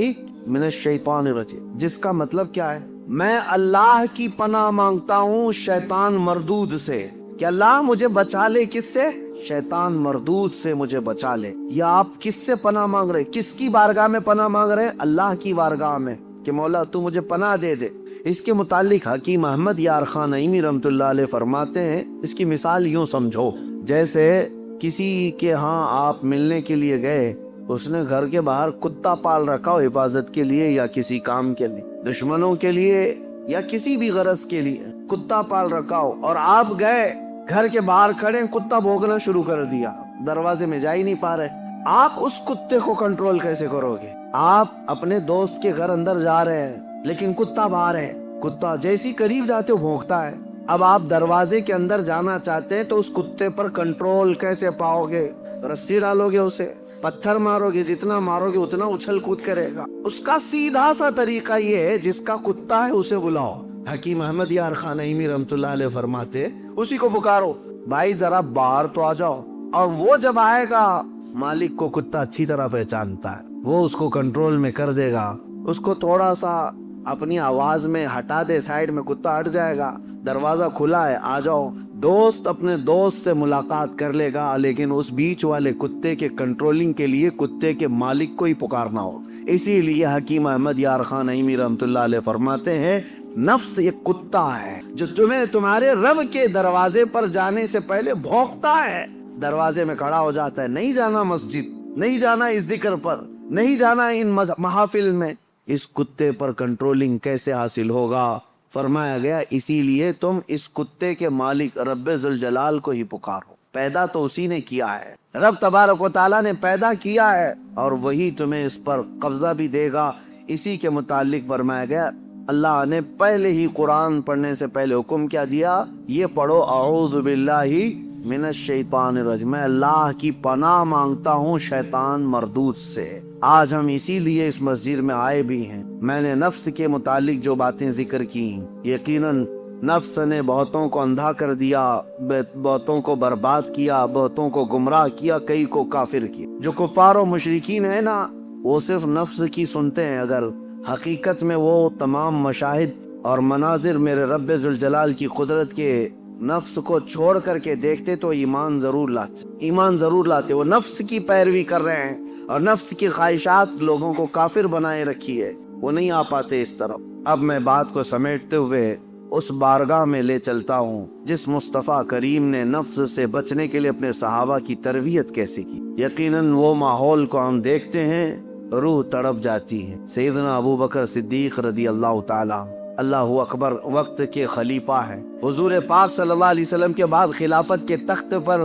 من الشیطان الرجیم، جس کا مطلب کیا ہے؟ میں اللہ کی پناہ مانگتا ہوں شیطان مردود سے، کہ اللہ مجھے بچا لے، کس سے؟ شیطان مردود سے مجھے بچا لے۔ یا آپ کس سے پناہ مانگ رہے؟ کس کی بارگاہ میں پناہ مانگ رہے؟ اللہ کی بارگاہ میں، کہ مولا تو مجھے پناہ دے دے۔ اس کے متعلق حکیم احمد یار خان نعیمی رحمۃ اللہ علیہ فرماتے ہیں، اس کی مثال یوں سمجھو، جیسے کسی کے ہاں آپ ملنے کے لیے گئے، اس نے گھر کے باہر کتا پال رکھا ہو حفاظت کے لیے یا کسی کام کے لیے، دشمنوں کے لیے یا کسی بھی غرض کے لیے کتا پال رکھا ہو، اور آپ گئے گھر کے باہر کھڑے، کتا بھونکنا شروع کر دیا، دروازے میں جا ہی نہیں پا رہے، آپ اس کتے کو کنٹرول کیسے کرو گے؟ آپ اپنے دوست کے گھر اندر جا رہے ہیں لیکن کتا باہر ہے، کتا جیسی قریب جاتے ہو بھونکتا ہے، اب آپ دروازے کے اندر جانا چاہتے ہیں تو اس کتے پر کنٹرول کیسے پاؤ گے؟ رسی ڈالو گے اسے، پتھر مارو گے، جتنا مارو گے اتنا اچھل کود کرے گا۔ اس کا سیدھا سا طریقہ یہ ہے، جس کا کتا ہے اسے بلاؤ۔ حکیم احمد یار خان نعیمی رحمۃ اللہ علیہ فرماتے اسی کو پکارو، بھائی ذرا باہر تو آ جاؤ، اور وہ جب آئے گا، مالک کو کتا اچھی طرح پہچانتا ہے، وہ اس کو کنٹرول میں کر دے گا، اس کو تھوڑا سا اپنی آواز میں ہٹا دے، سائیڈ میں کتا ہٹ جائے گا، دروازہ کھلا ہے آ جاؤ، دوست اپنے دوست سے ملاقات کر لے گا، لیکن اس بیچ والے کتے کے کنٹرولنگ کے لیے کتے کے مالک کو ہی پکارنا ہو۔ اسی لیے حکیم احمد یار خان نعیمی رحمۃ اللہ علیہ فرماتے ہیں، نفس ایک کتا ہے جو تمہیں تمہارے رب کے دروازے پر جانے سے پہلے بھونکتا ہے، دروازے میں کھڑا ہو جاتا ہے، نہیں جانا مسجد، نہیں جانا اس ذکر پر، نہیں جانا ان محافل میں۔ اس کتے پر کنٹرولنگ کیسے حاصل ہوگا؟ فرمایا گیا اسی لیے تم اس کتے کے مالک رب ذوالجلال کو ہی پکارو، پیدا تو اسی نے کیا ہے، رب تبارک و تعالیٰ نے پیدا کیا ہے، اور وہی تمہیں اس پر قبضہ بھی دے گا۔ اسی کے متعلق فرمایا گیا، اللہ نے پہلے ہی قرآن پڑھنے سے پہلے حکم کیا دیا، یہ پڑھو اعوذ باللہ من الشیطان الرجیم، میں اللہ کی پناہ مانگتا ہوں شیطان مردود سے۔ آج ہم اسی لیے اس مسجد میں آئے بھی ہیں۔ میں نے نفس کے متعلق جو باتیں ذکر کی، یقیناً نفس نے بہتوں کو اندھا کر دیا، بہتوں کو برباد کیا، بہتوں کو گمراہ کیا، کئی کو کافر کیا۔ جو کفار و مشرکین ہیں نا، وہ صرف نفس کی سنتے ہیں، اگر حقیقت میں وہ تمام مشاہد اور مناظر میرے رب ذوالجلال کی قدرت کے نفس کو چھوڑ کر کے دیکھتے تو ایمان ضرور لاتے۔ وہ نفس کی پیروی کر رہے ہیں اور نفس کی خواہشات لوگوں کو کافر بنائے رکھی ہے، وہ نہیں آ پاتے اس طرف۔ اب میں بات کو سمیٹتے ہوئے اس بارگاہ میں لے چلتا ہوں جس مصطفیٰ کریم نے نفس سے بچنے کے لیے اپنے صحابہ کی تربیت کیسے کی۔ یقیناً وہ ماحول کو ہم دیکھتے ہیں، روح تڑپ جاتی ہے۔ سیدنا ابو بکر صدیق رضی اللہ تعالیٰ، اللہ اکبر، وقت کے خلیفہ ہیں، حضور پاک صلی اللہ علیہ وسلم کے بعد خلافت کے تخت پر،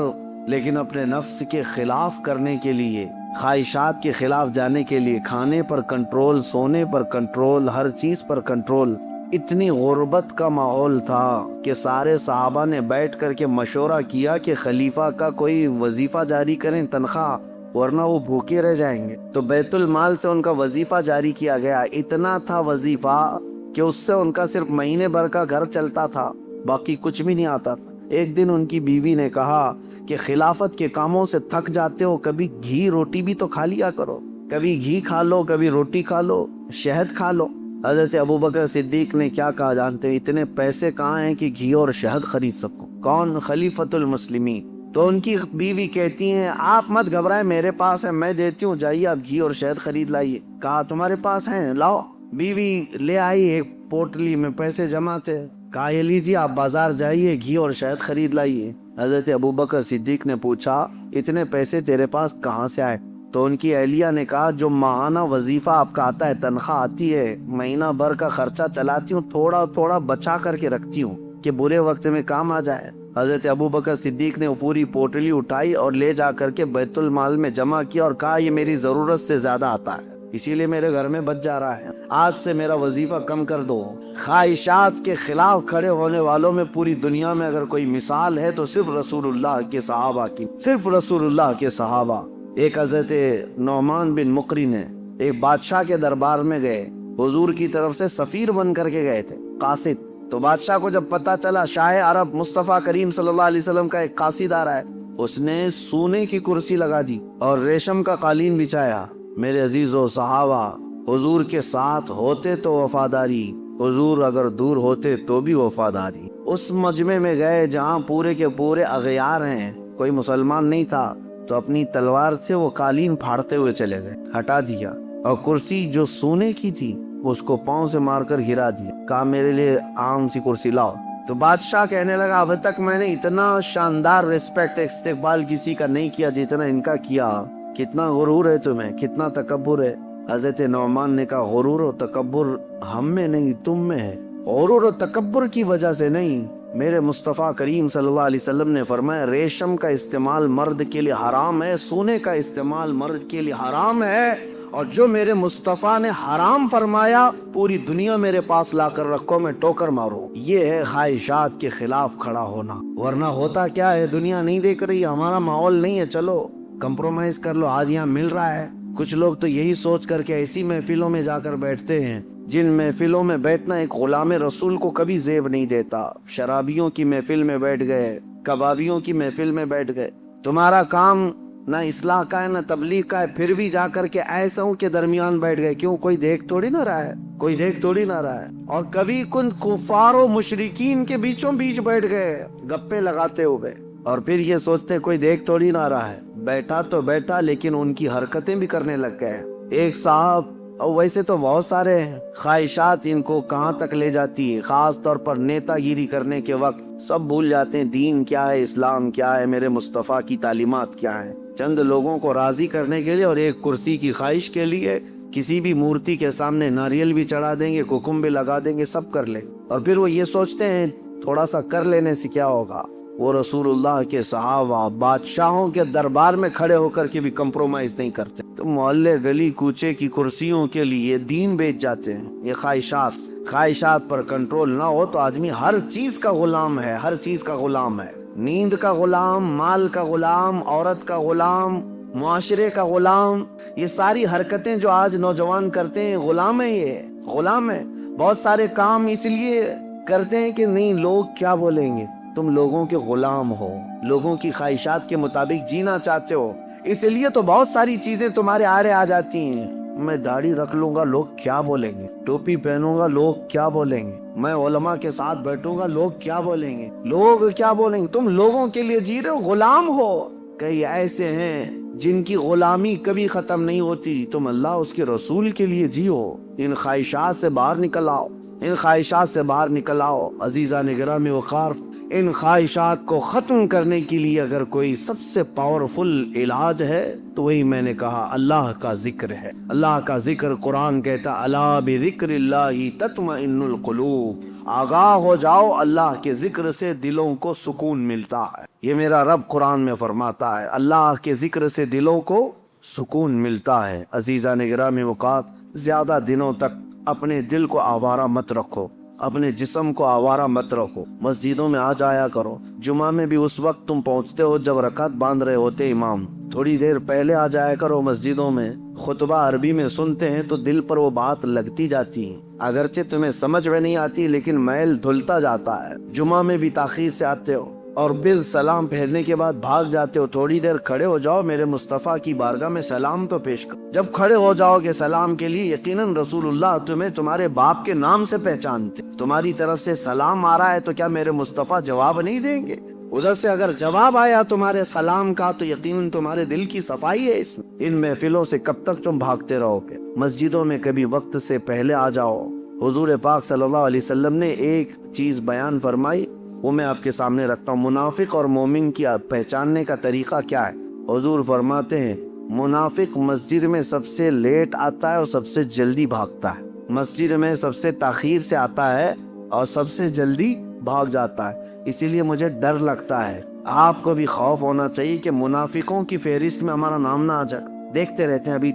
لیکن اپنے نفس کے خلاف کرنے کے لیے، خواہشات کے خلاف جانے کے لیے، کھانے پر کنٹرول، سونے پر کنٹرول، ہر چیز پر کنٹرول۔ اتنی غربت کا ماحول تھا کہ سارے صحابہ نے بیٹھ کر کے مشورہ کیا کہ خلیفہ کا کوئی وظیفہ جاری کریں، تنخواہ، ورنہ وہ بھوکے رہ جائیں گے۔ تو بیت المال سے ان کا وظیفہ جاری کیا گیا، اتنا تھا وظیفہ کہ اس سے ان کا صرف مہینے بھر کا گھر چلتا تھا، باقی کچھ بھی نہیں آتا تھا۔ ایک دن ان کی بیوی نے کہا کہ خلافت کے کاموں سے تھک جاتے ہو، کبھی گھی روٹی بھی تو کھا لیا کرو، کبھی گھی کھا لو، کبھی روٹی کھا لو، شہد کھا لو۔ حضرت ابو بکر صدیق نے کیا کہا جانتے ہیں؟ اتنے پیسے کہاں ہیں کہ گھی اور شہد خرید سکوں؟ کون؟ خلیفۃ المسلمین۔ تو ان کی بیوی کہتی ہیں آپ مت گھبرائیں، میرے پاس ہے، میں دیتی ہوں، جائیے آپ گھی اور شہد خرید لائیے۔ کہا تمہارے پاس ہیں، لاؤ۔ بیوی لے آئی ایک پوٹلی میں پیسے جمع تھے، کہا یہ لیجیے آپ بازار جائیے، گھی اور شہد خرید لائیے۔ حضرت ابو بکر صدیق نے پوچھا اتنے پیسے تیرے پاس کہاں سے آئے؟ تو ان کی اہلیہ نے کہا جو ماہانہ وظیفہ آپ کا آتا ہے، تنخواہ آتی ہے، مہینہ بھر کا خرچہ چلاتی ہوں، تھوڑا تھوڑا بچا کر کے رکھتی ہوں کہ برے وقت میں کام آ جائے۔ حضرت ابو بکر صدیق نے وہ پوری پوٹلی اٹھائی اور لے جا کر کے بیت المال میں جمع کیا اور کہا یہ میری ضرورت سے زیادہ آتا ہے، اسی لیے میرے گھر میں بچ جا رہا ہے، آج سے میرا وظیفہ کم کر دو۔ خواہشات کے خلاف کھڑے ہونے والوں میں پوری دنیا میں اگر کوئی مثال ہے تو صرف رسول اللہ کے صحابہ کی، صرف رسول اللہ کے صحابہ۔ ایک حضرت نعمان بن مقری نے ایک بادشاہ کے دربار میں گئے، حضور کی طرف سے سفیر بن کر کے گئے تھے، قاصد۔ تو بادشاہ کو جب پتہ چلا شاہ عرب مصطفیٰ کریم صلی اللہ علیہ وسلم کا ایک قاصد آ رہا ہے، اس نے سونے کی کرسی لگا دی اور ریشم کا قالین بچھایا۔ میرے عزیز و صحابہ، حضور کے ساتھ ہوتے تو وفاداری، حضور اگر دور ہوتے تو بھی وفاداری۔ اس مجمع میں گئے جہاں پورے کے پورے اغیار ہیں، کوئی مسلمان نہیں تھا، تو اپنی تلوار سے وہ قالین پھاڑتے ہوئے چلے گئے، ہٹا دیا، اور کرسی جو سونے کی تھی اس کو پاؤں سے مار کر گرا دیا، کہا میرے لیے عام سی کرسی لاؤ۔ تو بادشاہ کہنے لگا اب تک میں نے اتنا شاندار رسپیکٹ استقبال کسی کا نہیں کیا جتنا ان کا کیا، کتنا غرور ہے تمہیں، کتنا تکبر ہے۔ حضرت نعمان نے کہا غرور و تکبر ہم میں نہیں تم میں ہے، غرور و تکبر کی وجہ سے نہیں۔ میرے مصطفیٰ کریم صلی اللہ علیہ وسلم نے فرمایا ریشم کا استعمال مرد کے لیے حرام ہے، سونے کا استعمال مرد کے لیے حرام ہے، اور جو میرے مصطفیٰ نے حرام فرمایا پوری دنیا میرے پاس لا کر رکھو، میں ٹوکر ماروں۔ یہ ہے خواہشات کے خلاف کھڑا ہونا، ورنہ ہوتا کیا ہے، دنیا نہیں دیکھ رہی، ہمارا ماحول نہیں ہے، چلو کمپرومائز کر لو، آج یہاں مل رہا ہے۔ کچھ لوگ تو یہی سوچ کر کے ایسی محفلوں میں جا کر بیٹھتے ہیں جن محفلوں میں بیٹھنا ایک غلام رسول کو کبھی زیب نہیں دیتا۔ شرابیوں کی محفل میں بیٹھ گئے، کبابیوں کی محفل میں بیٹھ گئے، تمہارا کام نہ اصلاح کا ہے نہ تبلیغ کا ہے، پھر بھی جا کر کے ایسوں کے درمیان بیٹھ گئے، کیوں؟ کوئی دیکھ تھوڑی نہ رہا ہے، کوئی دیکھ تھوڑی نہ رہا ہے۔ اور کبھی کن کفار و مشرکین کے بیچوں بیچ بیٹھ گئے گپے لگاتے ہوئے، اور پھر یہ سوچتے کوئی دیکھ تھوڑی نہ رہا ہے۔ بیٹھا تو بیٹھا لیکن ان کی حرکتیں بھی کرنے لگ گئے۔ ایک صاحب، اور ویسے تو بہت سارے ہیں، خواہشات ان کو کہاں تک لے جاتی ہے، خاص طور پر نیتا گیری کرنے کے وقت سب بھول جاتے ہیں دین کیا ہے، اسلام کیا ہے، میرے مصطفیٰ کی تعلیمات کیا ہے۔ چند لوگوں کو راضی کرنے کے لیے اور ایک کرسی کی خواہش کے لیے کسی بھی مورتی کے سامنے ناریل بھی چڑھا دیں گے، ککم بھی لگا دیں گے، سب کر لیں، اور پھر وہ یہ سوچتے ہیں تھوڑا سا کر لینے سے کیا ہوگا۔ وہ رسول اللہ کے صحابہ بادشاہوں کے دربار میں کھڑے ہو کر کے بھی کمپرومائز نہیں کرتے، تو محلے گلی کوچے کی کرسیوں کے لیے دین بیچ جاتے ہیں۔ یہ خواہشات پر کنٹرول نہ ہو تو آدمی ہر چیز کا غلام ہے، ہر چیز کا غلام ہے، نیند کا غلام، مال کا غلام، عورت کا غلام، معاشرے کا غلام۔ یہ ساری حرکتیں جو آج نوجوان کرتے ہیں غلام ہیں، یہ غلام ہے۔ بہت سارے کام اس لیے کرتے ہیں کہ نہیں لوگ کیا بولیں گے، تم لوگوں کے غلام ہو، لوگوں کی خواہشات کے مطابق جینا چاہتے ہو، اس لیے تو بہت ساری چیزیں تمہارے آڑے آ جاتی ہیں۔ میں داڑھی رکھ لوں گا لوگ کیا بولیں گے، ٹوپی پہنوں گا لوگ کیا بولیں گے، میں علماء کے ساتھ بیٹھوں گا لوگ کیا بولیں گے، لوگ کیا بولیں گے۔ تم لوگوں کے لیے جی رہے ہو، غلام ہو۔ کئی ایسے ہیں جن کی غلامی کبھی ختم نہیں ہوتی، تم اللہ اس کے رسول کے لیے جیو۔ ان خواہشات سے باہر نکل آؤ، ان خواہشات سے باہر نکل آؤ۔ عزیزان گرامی وقار، ان خواہشات کو ختم کرنے کے لیے اگر کوئی سب سے پاورفل علاج ہے تو وہی میں نے کہا اللہ کا ذکر ہے۔ اللہ کا ذکر، قرآن کہتا الا بذکر اللہ تطمئن القلوب، آگاہ ہو جاؤ، اللہ کے ذکر سے دلوں کو سکون ملتا ہے۔ یہ میرا رب قرآن میں فرماتا ہے، اللہ کے ذکر سے دلوں کو سکون ملتا ہے۔ عزیزان گرامی وقار، زیادہ دنوں تک اپنے دل کو آوارہ مت رکھو، اپنے جسم کو آوارہ مت رکھو، مسجدوں میں آ جایا کرو۔ جمعہ میں بھی اس وقت تم پہنچتے ہو جب رکعت باندھ رہے ہوتے امام، تھوڑی دیر پہلے آ جایا کرو مسجدوں میں۔ خطبہ عربی میں سنتے ہیں تو دل پر وہ بات لگتی جاتی ہے، اگرچہ تمہیں سمجھ میں نہیں آتی لیکن میل دھلتا جاتا ہے۔ جمعہ میں بھی تاخیر سے آتے ہو اور پھر سلام پھیرنے کے بعد بھاگ جاتے ہو، تھوڑی دیر کھڑے ہو جاؤ، میرے مصطفیٰ کی بارگاہ میں سلام تو پیش کرو۔ جب کھڑے ہو جاؤ گے سلام کے لیے، یقیناً رسول اللہ تمہیں تمہارے باپ کے نام سے پہچانتے، تمہاری طرف سے سلام آ رہا ہے تو کیا میرے مصطفیٰ جواب نہیں دیں گے؟ ادھر سے اگر جواب آیا تمہارے سلام کا تو یقیناً تمہارے دل کی صفائی ہے اس میں۔ ان محفلوں سے کب تک تم بھاگتے رہو گے؟ مسجدوں میں کبھی وقت سے پہلے آ جاؤ۔ حضور پاک صلی اللہ علیہ وسلم نے ایک چیز بیان فرمائی، وہ میں آپ کے سامنے رکھتا ہوں۔ منافق اور مومن کی پہچاننے کا طریقہ کیا ہے؟ حضور فرماتے ہیں منافق مسجد میں سب سے لیٹ آتا ہے اور سب سے جلدی بھاگتا ہے، مسجد میں سب سے تاخیر سے آتا ہے اور سب سے جلدی بھاگ جاتا ہے۔ اسی لیے مجھے ڈر لگتا ہے، آپ کو بھی خوف ہونا چاہیے کہ منافقوں کی فہرست میں ہمارا نام نہ آ جائے۔ دیکھتے رہتے ہیں ابھی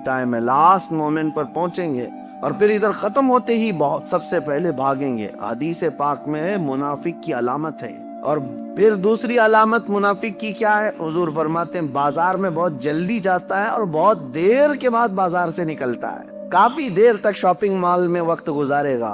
ٹائم ہے، لاسٹ مومنٹ پر پہنچیں گے اور پھر ادھر ختم ہوتے ہی بہت سب سے پہلے بھاگیں گے۔ حدیث پاک میں ہے منافق کی علامت ہے۔ اور پھر دوسری علامت منافق کی کیا ہے؟ حضور فرماتے ہیں بازار میں بہت جلدی جاتا ہے اور بہت دیر کے بعد بازار سے نکلتا ہے، کافی دیر تک شاپنگ مال میں وقت گزارے گا،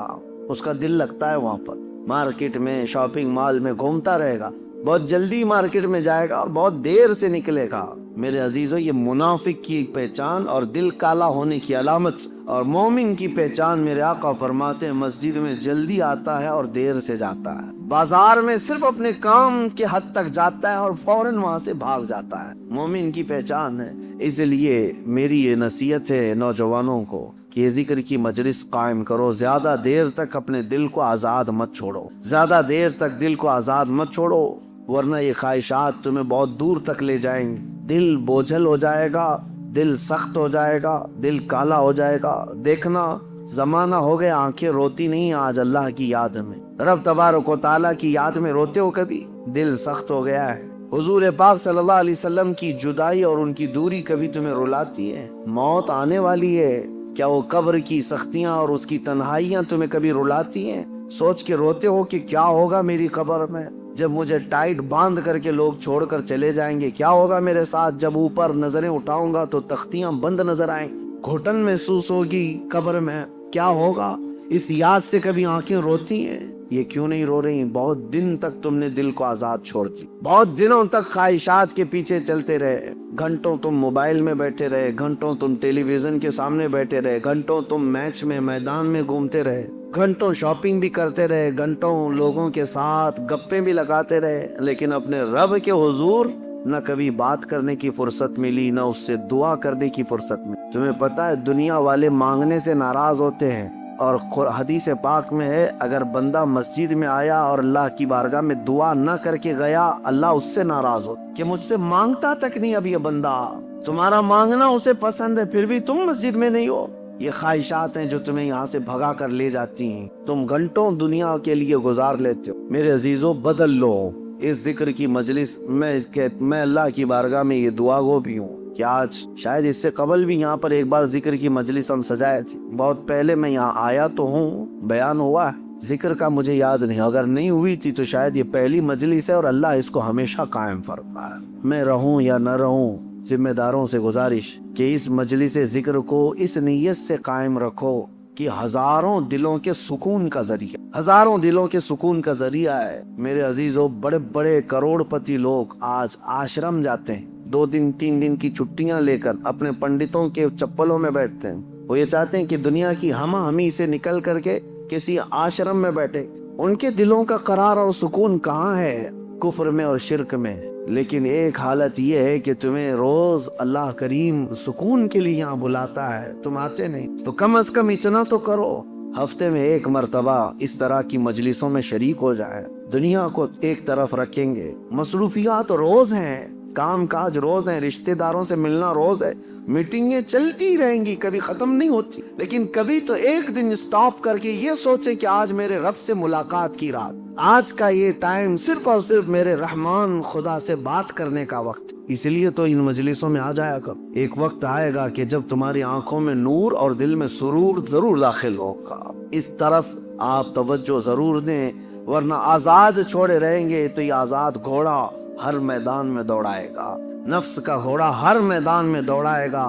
اس کا دل لگتا ہے وہاں پر، مارکیٹ میں شاپنگ مال میں گھومتا رہے گا، بہت جلدی مارکیٹ میں جائے گا اور بہت دیر سے نکلے گا۔ میرے عزیزو یہ منافق کی پہچان اور دل کالا ہونے کی علامت، اور مومن کی پہچان میرے آقا فرماتے ہیں مسجد میں جلدی آتا ہے اور دیر سے جاتا ہے، بازار میں صرف اپنے کام کے حد تک جاتا ہے اور فوراً وہاں سے بھاگ جاتا ہے، مومن کی پہچان ہے۔ اس لیے میری یہ نصیحت ہے نوجوانوں کو کہ یہ ذکر کی مجلس قائم کرو، زیادہ دیر تک اپنے دل کو آزاد مت چھوڑو، زیادہ دیر تک دل کو آزاد مت چھوڑو، ورنہ یہ خواہشات تمہیں بہت دور تک لے جائیں گے، دل بوجھل ہو جائے گا، دل سخت ہو جائے گا، دل کالا ہو جائے گا۔ دیکھنا زمانہ ہو گیا آنکھیں روتی نہیں آج اللہ کی یاد میں، رب تبارک و تعالیٰ کی یاد میں روتے ہو کبھی؟ دل سخت ہو گیا ہے۔ حضور پاک صلی اللہ علیہ وسلم کی جدائی اور ان کی دوری کبھی تمہیں رلاتی ہے؟ موت آنے والی ہے، کیا وہ قبر کی سختیاں اور اس کی تنہائیاں تمہیں کبھی رلاتی ہیں؟ سوچ کے روتے ہو کہ کیا ہوگا میری قبر میں جب مجھے ٹائٹ باندھ کر کے لوگ چھوڑ کر چلے جائیں گے؟ کیا ہوگا میرے ساتھ جب اوپر نظریں اٹھاؤں گا تو تختیاں بند نظر آئیں، گھٹن محسوس ہوگی قبر میں؟ کیا ہوگا؟ اس یاد سے کبھی آنکھیں روتی ہیں؟ یہ کیوں نہیں رو رہی؟ بہت دن تک تم نے دل کو آزاد چھوڑ دی، بہت دنوں تک خواہشات کے پیچھے چلتے رہے، گھنٹوں تم موبائل میں بیٹھے رہے، گھنٹوں تم ٹیلی ویژن کے سامنے بیٹھے رہے، گھنٹوں تم میچ میں میدان میں گھومتے رہے، گھنٹوں شاپنگ بھی کرتے رہے، گھنٹوں لوگوں کے ساتھ گپیں بھی لگاتے رہے، لیکن اپنے رب کے حضور نہ کبھی بات کرنے کی فرصت ملی، نہ اس سے دعا کرنے کی فرصت ملی۔ تمہیں پتا ہے دنیا والے مانگنے سے ناراض ہوتے ہیں، اور حدیث پاک میں ہے اگر بندہ مسجد میں آیا اور اللہ کی بارگاہ میں دعا نہ کر کے گیا، اللہ اس سے ناراض ہو کہ مجھ سے مانگتا تک نہیں اب یہ بندہ، تمہارا مانگنا اسے پسند ہے پھر بھی تم مسجد میں نہیں ہو۔ یہ خواہشات ہیں جو تمہیں یہاں سے بھگا کر لے جاتی ہیں، تم گھنٹوں دنیا کے لیے گزار لیتے ہو۔ میرے عزیزو بدل لو اس ذکر کی مجلس میں اللہ کی بارگاہ میں یہ دعا گو بھی ہوں کہ آج شاید اس سے قبل بھی یہاں پر ایک بار ذکر کی مجلس ہم سجائے تھی، بہت پہلے میں یہاں آیا تو ہوں، بیان ہوا ذکر کا مجھے یاد نہیں، اگر نہیں ہوئی تھی تو شاید یہ پہلی مجلس ہے، اور اللہ اس کو ہمیشہ قائم فرمائے۔ میں رہوں یا نہ رہوں، ذمہ داروں سے گزارش کہ اس مجلس ذکر کو اس نیت سے قائم رکھو کہ ہزاروں دلوں کے سکون کا ذریعہ، ہزاروں دلوں کے سکون کا ذریعہ ہے۔ میرے عزیزو بڑے بڑے کروڑ پتی لوگ آج آشرم جاتے ہیں، 2 دن 3 دن کی چھٹیاں لے کر اپنے پنڈتوں کے چپلوں میں بیٹھتے ہیں، وہ یہ چاہتے ہیں کہ دنیا کی ہمہ ہمی سے نکل کر کے کسی آشرم میں بیٹھے۔ ان کے دلوں کا قرار اور سکون کہاں ہے؟ کفر میں اور شرک میں۔ لیکن ایک حالت یہ ہے کہ تمہیں روز اللہ کریم سکون کے لیے یہاں بلاتا ہے، تم آتے نہیں، تو کم از کم اتنا تو کرو، ہفتے میں ایک مرتبہ اس طرح کی مجلسوں میں شریک ہو جائے۔ دنیا کو ایک طرف رکھیں گے، مصروفیات روز ہیں، کام کاج روز ہیں، رشتہ داروں سے ملنا روز ہے، میٹنگیں چلتی رہیں گی، کبھی ختم نہیں ہوتی، لیکن کبھی تو ایک دن اسٹاپ کر کے یہ سوچے کہ آج میرے رب سے ملاقات کی رات، آج کا یہ ٹائم صرف اور صرف میرے رحمان خدا سے بات کرنے کا وقت۔ اس لیے تو ان مجلسوں میں آ جایا کرو، ایک وقت آئے گا کہ جب تمہاری آنکھوں میں نور اور دل میں سرور ضرور داخل ہوگا، اس طرف آپ توجہ ضرور دیں، ورنہ آزاد چھوڑے رہیں گے تو یہ آزاد گھوڑا ہر میدان میں دوڑائے گا، نفس کا گھوڑا ہر میدان میں دوڑائے گا۔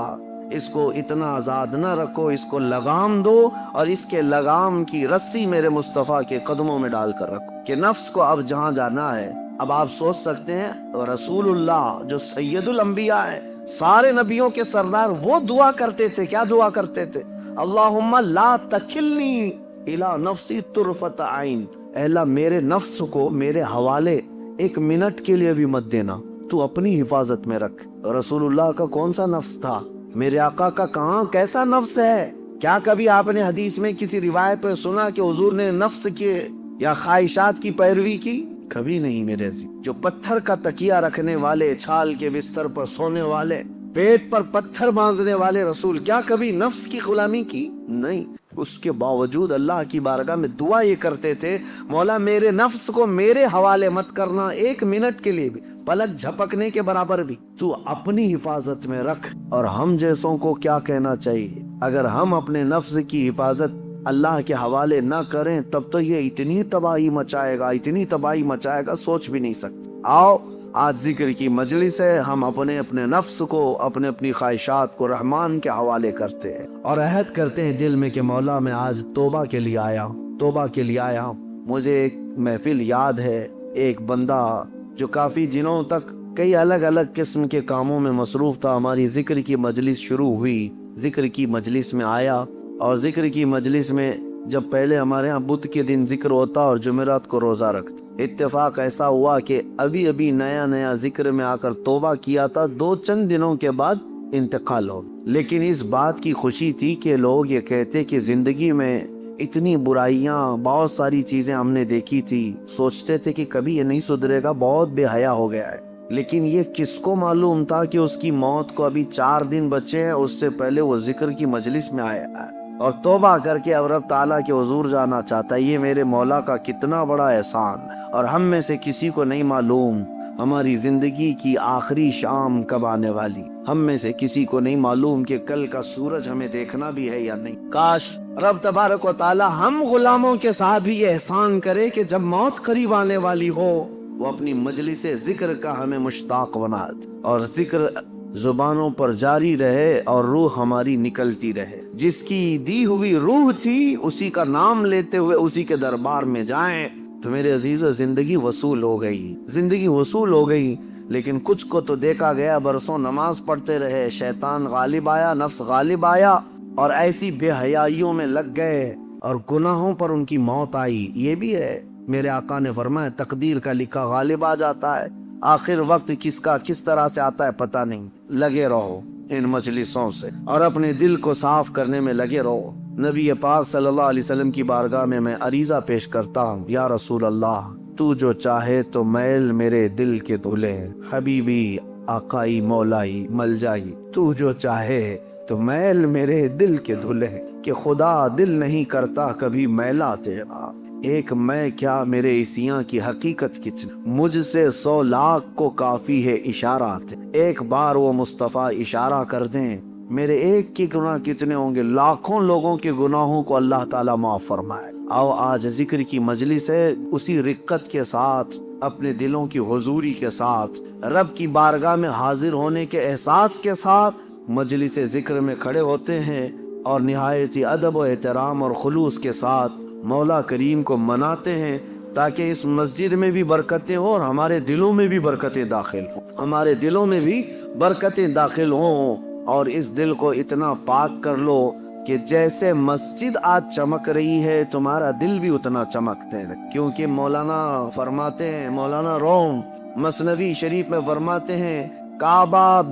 اس کو اتنا آزاد نہ رکھو، اس کو لگام دو، اور اس کے لگام کی رسی میرے مصطفیٰ کے قدموں میں ڈال کر رکھو کہ نفس کو اب جہاں جانا ہے۔ اب آپ سوچ سکتے ہیں رسول اللہ جو سید الانبیاء ہے، سارے نبیوں کے سردار، وہ دعا کرتے تھے، کیا دعا کرتے تھے؟ اللہم لا تکلنی الی نفسی طرفۃ عین، اے اللہ میرے نفس کو میرے حوالے 1 منٹ کے لیے بھی مت دینا، تو اپنی حفاظت میں رکھ۔ رسول اللہ کا کون سا نفس تھا؟ میرے آقا کا کہاں کیسا نفس ہے؟ کیا کبھی آپ نے حدیث میں کسی روایت میں سنا کہ حضور نے نفس کے یا خواہشات کی پیروی کی؟ کبھی نہیں میرے عزیز۔ جو پتھر کا تکیہ رکھنے والے، چھال کے بستر پر سونے والے، پیٹ پر پتھر باندھنے والے رسول، کیا کبھی نفس کی غلامی کی؟ نہیں۔ اس کے باوجود اللہ کی بارگاہ میں دعا یہ کرتے تھے، مولا میرے نفس کو میرے حوالے مت کرنا 1 منٹ کے لیے بھی، پلک جھپکنے کے برابر بھی، تو اپنی حفاظت میں رکھ۔ اور ہم جیسوں کو کیا کہنا چاہیے؟ اگر ہم اپنے نفس کی حفاظت اللہ کے حوالے نہ کریں تب تو یہ اتنی تباہی مچائے گا، اتنی تباہی مچائے گا، سوچ بھی نہیں سکتے۔ آؤ آج ذکر کی مجلس ہے، ہم اپنے نفس کو، اپنی خواہشات کو رحمان کے حوالے کرتے ہیں اور عہد کرتے ہیں دل میں کہ مولا میں آج توبہ کے لیے آیا ہوں۔ مجھے ایک محفل یاد ہے، ایک بندہ جو کافی دنوں تک کئی الگ الگ قسم کے کاموں میں مصروف تھا. ہماری ذکر کی مجلس شروع ہوئی, ذکر کی مجلس میں آیا, اور ذکر کی مجلس میں جب پہلے ہمارے ہاں بدھ کے دن ذکر ہوتا اور جمعرات کو روزہ رکھتے. اتفاق ایسا ہوا کہ ابھی نیا ذکر میں آ کر توبہ کیا تھا, 2 دنوں کے بعد انتقال ہو. لیکن اس بات کی خوشی تھی کہ لوگ یہ کہتے کہ زندگی میں اتنی برائیاں, بہت ساری چیزیں ہم نے دیکھی تھی, سوچتے تھے کہ کبھی یہ نہیں سدھرے گا, بہت بے حیا ہو گیا ہے. لیکن یہ کس کو معلوم تھا کہ اس کی موت کو ابھی 4 دن بچے ہیں, اس سے پہلے وہ ذکر کی مجلس میں آیا ہے اور توبہ کر کے اب رب تعالیٰ کے حضور جانا چاہتا ہے. یہ میرے مولا کا کتنا بڑا احسان, اور ہم میں سے کسی کو نہیں معلوم ہماری زندگی کی آخری شام کب آنے والی. ہم میں سے کسی کو نہیں معلوم کہ کل کا سورج ہمیں دیکھنا بھی ہے یا نہیں. کاش رب تبارک و تعالیٰ ہم غلاموں کے ساتھ بھی یہ احسان کرے کہ جب موت قریب آنے والی ہو وہ اپنی مجلس ذکر کا ہمیں مشتاق بنا دے, اور ذکر زبانوں پر جاری رہے اور روح ہماری نکلتی رہے. جس کی دی ہوئی روح تھی اسی کا نام لیتے ہوئے اسی کے دربار میں جائیں تو میرے عزیزو زندگی وصول ہو گئی, زندگی وصول ہو گئی. لیکن کچھ کو تو دیکھا گیا برسوں نماز پڑھتے رہے, شیطان غالب آیا, نفس غالب آیا اور ایسی بے حیائیوں میں لگ گئے اور گناہوں پر ان کی موت آئی. یہ بھی ہے, میرے آقا نے فرمایا تقدیر کا لکھا غالب آ جاتا ہے, آخر وقت کس کا کس طرح سے آتا ہے پتہ نہیں. لگے رہو ان مجلسوں سے اور اپنے دل کو صاف کرنے میں لگے رہو. نبی پاک صلی اللہ علیہ وسلم کی بارگاہ میں عریضہ پیش کرتا ہوں, یا رسول اللہ تو جو چاہے تو میل میرے دل کے دھلے, حبیبی آقائی مولائی ملجائی, تو جو چاہے تو میل میرے دل کے دھلے, کہ خدا دل نہیں کرتا کبھی میلا تیرا. ایک میں کیا میرے عیسیاں کی حقیقت کتنی, مجھ سے 100 لاکھ کو کافی ہے اشارات. ایک بار وہ مصطفیٰ اشارہ کر دیں میرے ایک کے گناہ کتنے ہوں گے, لاکھوں لوگوں کے گناہوں کو اللہ تعالیٰ معاف فرمائے. آؤ آج ذکر کی مجلس ہے, اسی رقت کے ساتھ اپنے دلوں کی حضوری کے ساتھ رب کی بارگاہ میں حاضر ہونے کے احساس کے ساتھ مجلس ذکر میں کھڑے ہوتے ہیں اور نہایت ہی ادب و احترام اور خلوص کے ساتھ مولا کریم کو مناتے ہیں, تاکہ اس مسجد میں بھی برکتیں ہوں اور ہمارے دلوں میں بھی برکتیں داخل ہوں, ہمارے دلوں میں بھی برکتیں داخل ہوں. اور اس دل کو اتنا پاک کر لو کہ جیسے مسجد آج چمک رہی ہے تمہارا دل بھی اتنا چمکتے ہیں. کیونکہ مولانا فرماتے ہیں, مولانا روم مثنوی شریف میں فرماتے ہیں, کعبہ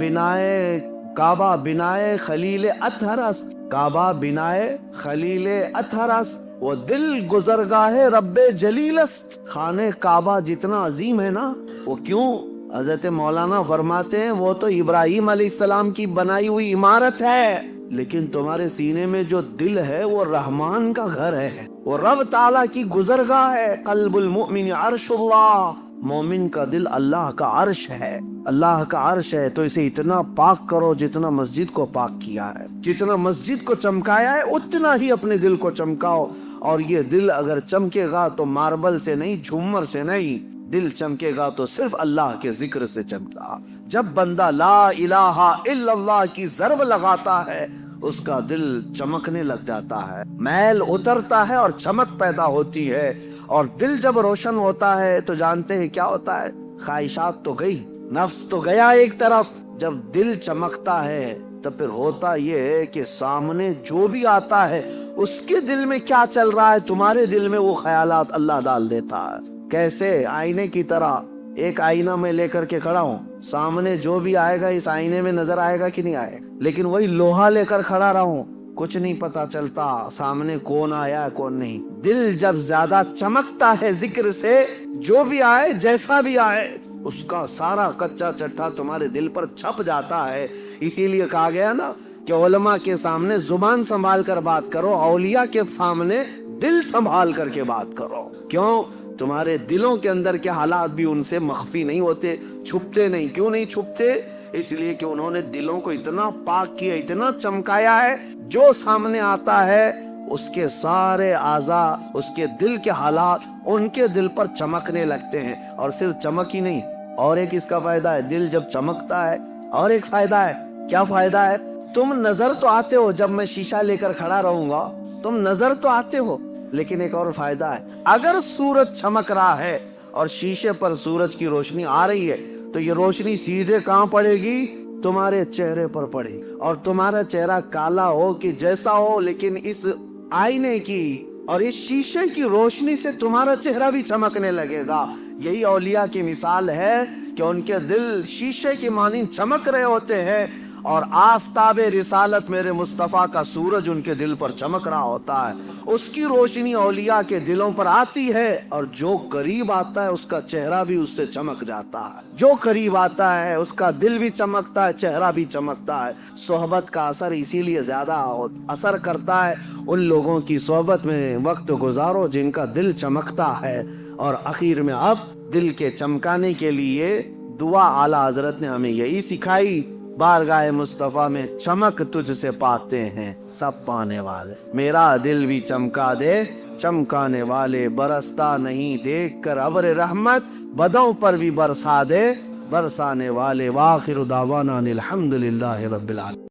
بنائے خلیل اطہر است, کعبہ بنائے خلیل اطہر است, وہ دل گزرگاہ رب جلیل است. خانہ کعبہ جتنا عظیم ہے نا, وہ کیوں؟ حضرت مولانا فرماتے ہیں وہ تو ابراہیم علیہ السلام کی بنائی ہوئی عمارت ہے, لیکن تمہارے سینے میں جو دل ہے وہ رحمان کا گھر ہے, وہ رب تعالیٰ کی گزرگاہ ہے. قلب المؤمن عرش اللہ, مومن کا دل اللہ کا عرش ہے, اللہ کا عرش ہے. تو اسے اتنا پاک کرو جتنا مسجد کو پاک کیا ہے, جتنا مسجد کو چمکایا ہے اتنا ہی اپنے دل کو چمکاؤ. اور یہ دل اگر چمکے گا تو ماربل سے نہیں, جھومر سے نہیں, دل چمکے گا تو صرف اللہ کے ذکر سے چمکا. جب بندہ لا الہ الا اللہ کی ضرب لگاتا ہے اس کا دل چمکنے لگ جاتا ہے, میل اترتا ہے اور چمک پیدا ہوتی ہے. اور دل جب روشن ہوتا ہے تو جانتے ہیں کیا ہوتا ہے, خواہشات تو گئی, نفس تو گیا ایک طرف. جب دل چمکتا ہے تو پھر ہوتا یہ ہے کہ سامنے جو بھی آتا ہے اس کے دل میں کیا چل رہا ہے, تمہارے دل میں وہ خیالات اللہ ڈال دیتا ہے. کیسے؟ آئینے کی طرح. ایک آئینہ میں لے کر کے کھڑا ہوں, سامنے جو بھی آئے گا اس آئینے میں نظر آئے گا کہ نہیں آئے گا, لیکن وہی لوہا لے کر کھڑا رہوں کچھ نہیں پتا چلتا سامنے کون آیا ہے کون نہیں. دل جب زیادہ چمکتا ہے ذکر سے, جو بھی آئے جیسا بھی آئے اس کا سارا کچا چٹھا تمہارے دل پر چھپ جاتا ہے. اسی لیے کہا گیا نا کہ علماء کے سامنے زبان سنبھال کر بات کرو, اولیاء کے سامنے دل سنبھال کر کے بات کرو. کیوں؟ تمہارے دلوں کے اندر کے حالات بھی ان سے مخفی نہیں ہوتے, چھپتے نہیں. کیوں نہیں چھپتے؟ اس لیے کہ انہوں نے دلوں کو اتنا پاک کیا, اتنا چمکایا ہے, جو سامنے آتا ہے اس کے سارے اعضاء, اس کے دل کے حالات ان کے دل پر چمکنے لگتے ہیں. اور صرف چمک ہی نہیں, اور ایک اس کا فائدہ ہے, دل جب چمکتا ہے اور ایک فائدہ ہے. کیا فائدہ ہے؟ تم نظر تو آتے ہو, جب میں شیشہ لے کر کھڑا رہوں گا تم نظر تو آتے ہو, لیکن ایک اور فائدہ ہے, اگر سورج چمک رہا ہے اور شیشے پر سورج کی روشنی آ رہی ہے تو یہ روشنی سیدھے کہاں پڑے گی؟ تمہارے چہرے پر پڑے گی. اور تمہارا چہرہ کالا ہو کہ جیسا ہو، لیکن اس آئینے کی اور اس شیشے کی روشنی سے تمہارا چہرہ بھی چمکنے لگے گا. یہی اولیاء کی مثال ہے کہ ان کے دل شیشے کی مانند چمک رہے ہوتے ہیں، اور آفتاب رسالت میرے مصطفیٰ کا سورج ان کے دل پر چمک رہا ہوتا ہے. اس کی روشنی اولیاء کے دلوں پر آتی ہے، اور جو قریب آتا ہے اس کا چہرہ بھی اس سے چمک جاتا ہے. جو قریب آتا ہے اس کا دل بھی چمکتا ہے، چہرہ بھی چمکتا ہے. صحبت کا اثر اسی لیے زیادہ اثر کرتا ہے. ان لوگوں کی صحبت میں وقت گزارو جن کا دل چمکتا ہے. اور اخیر میں اب دل کے چمکانے کے لیے دعا اعلیٰ حضرت نے ہمیں یہی سکھائی، بارگاہ مصطفیٰ میں چمک تجھ سے پاتے ہیں سب پانے والے. میرا دل بھی چمکا دے چمکانے والے، برستا نہیں دیکھ کر ابر رحمت، بدوں پر بھی برسا دے برسانے والے. وآخر دعوانا الحمدللہ رب العالمین.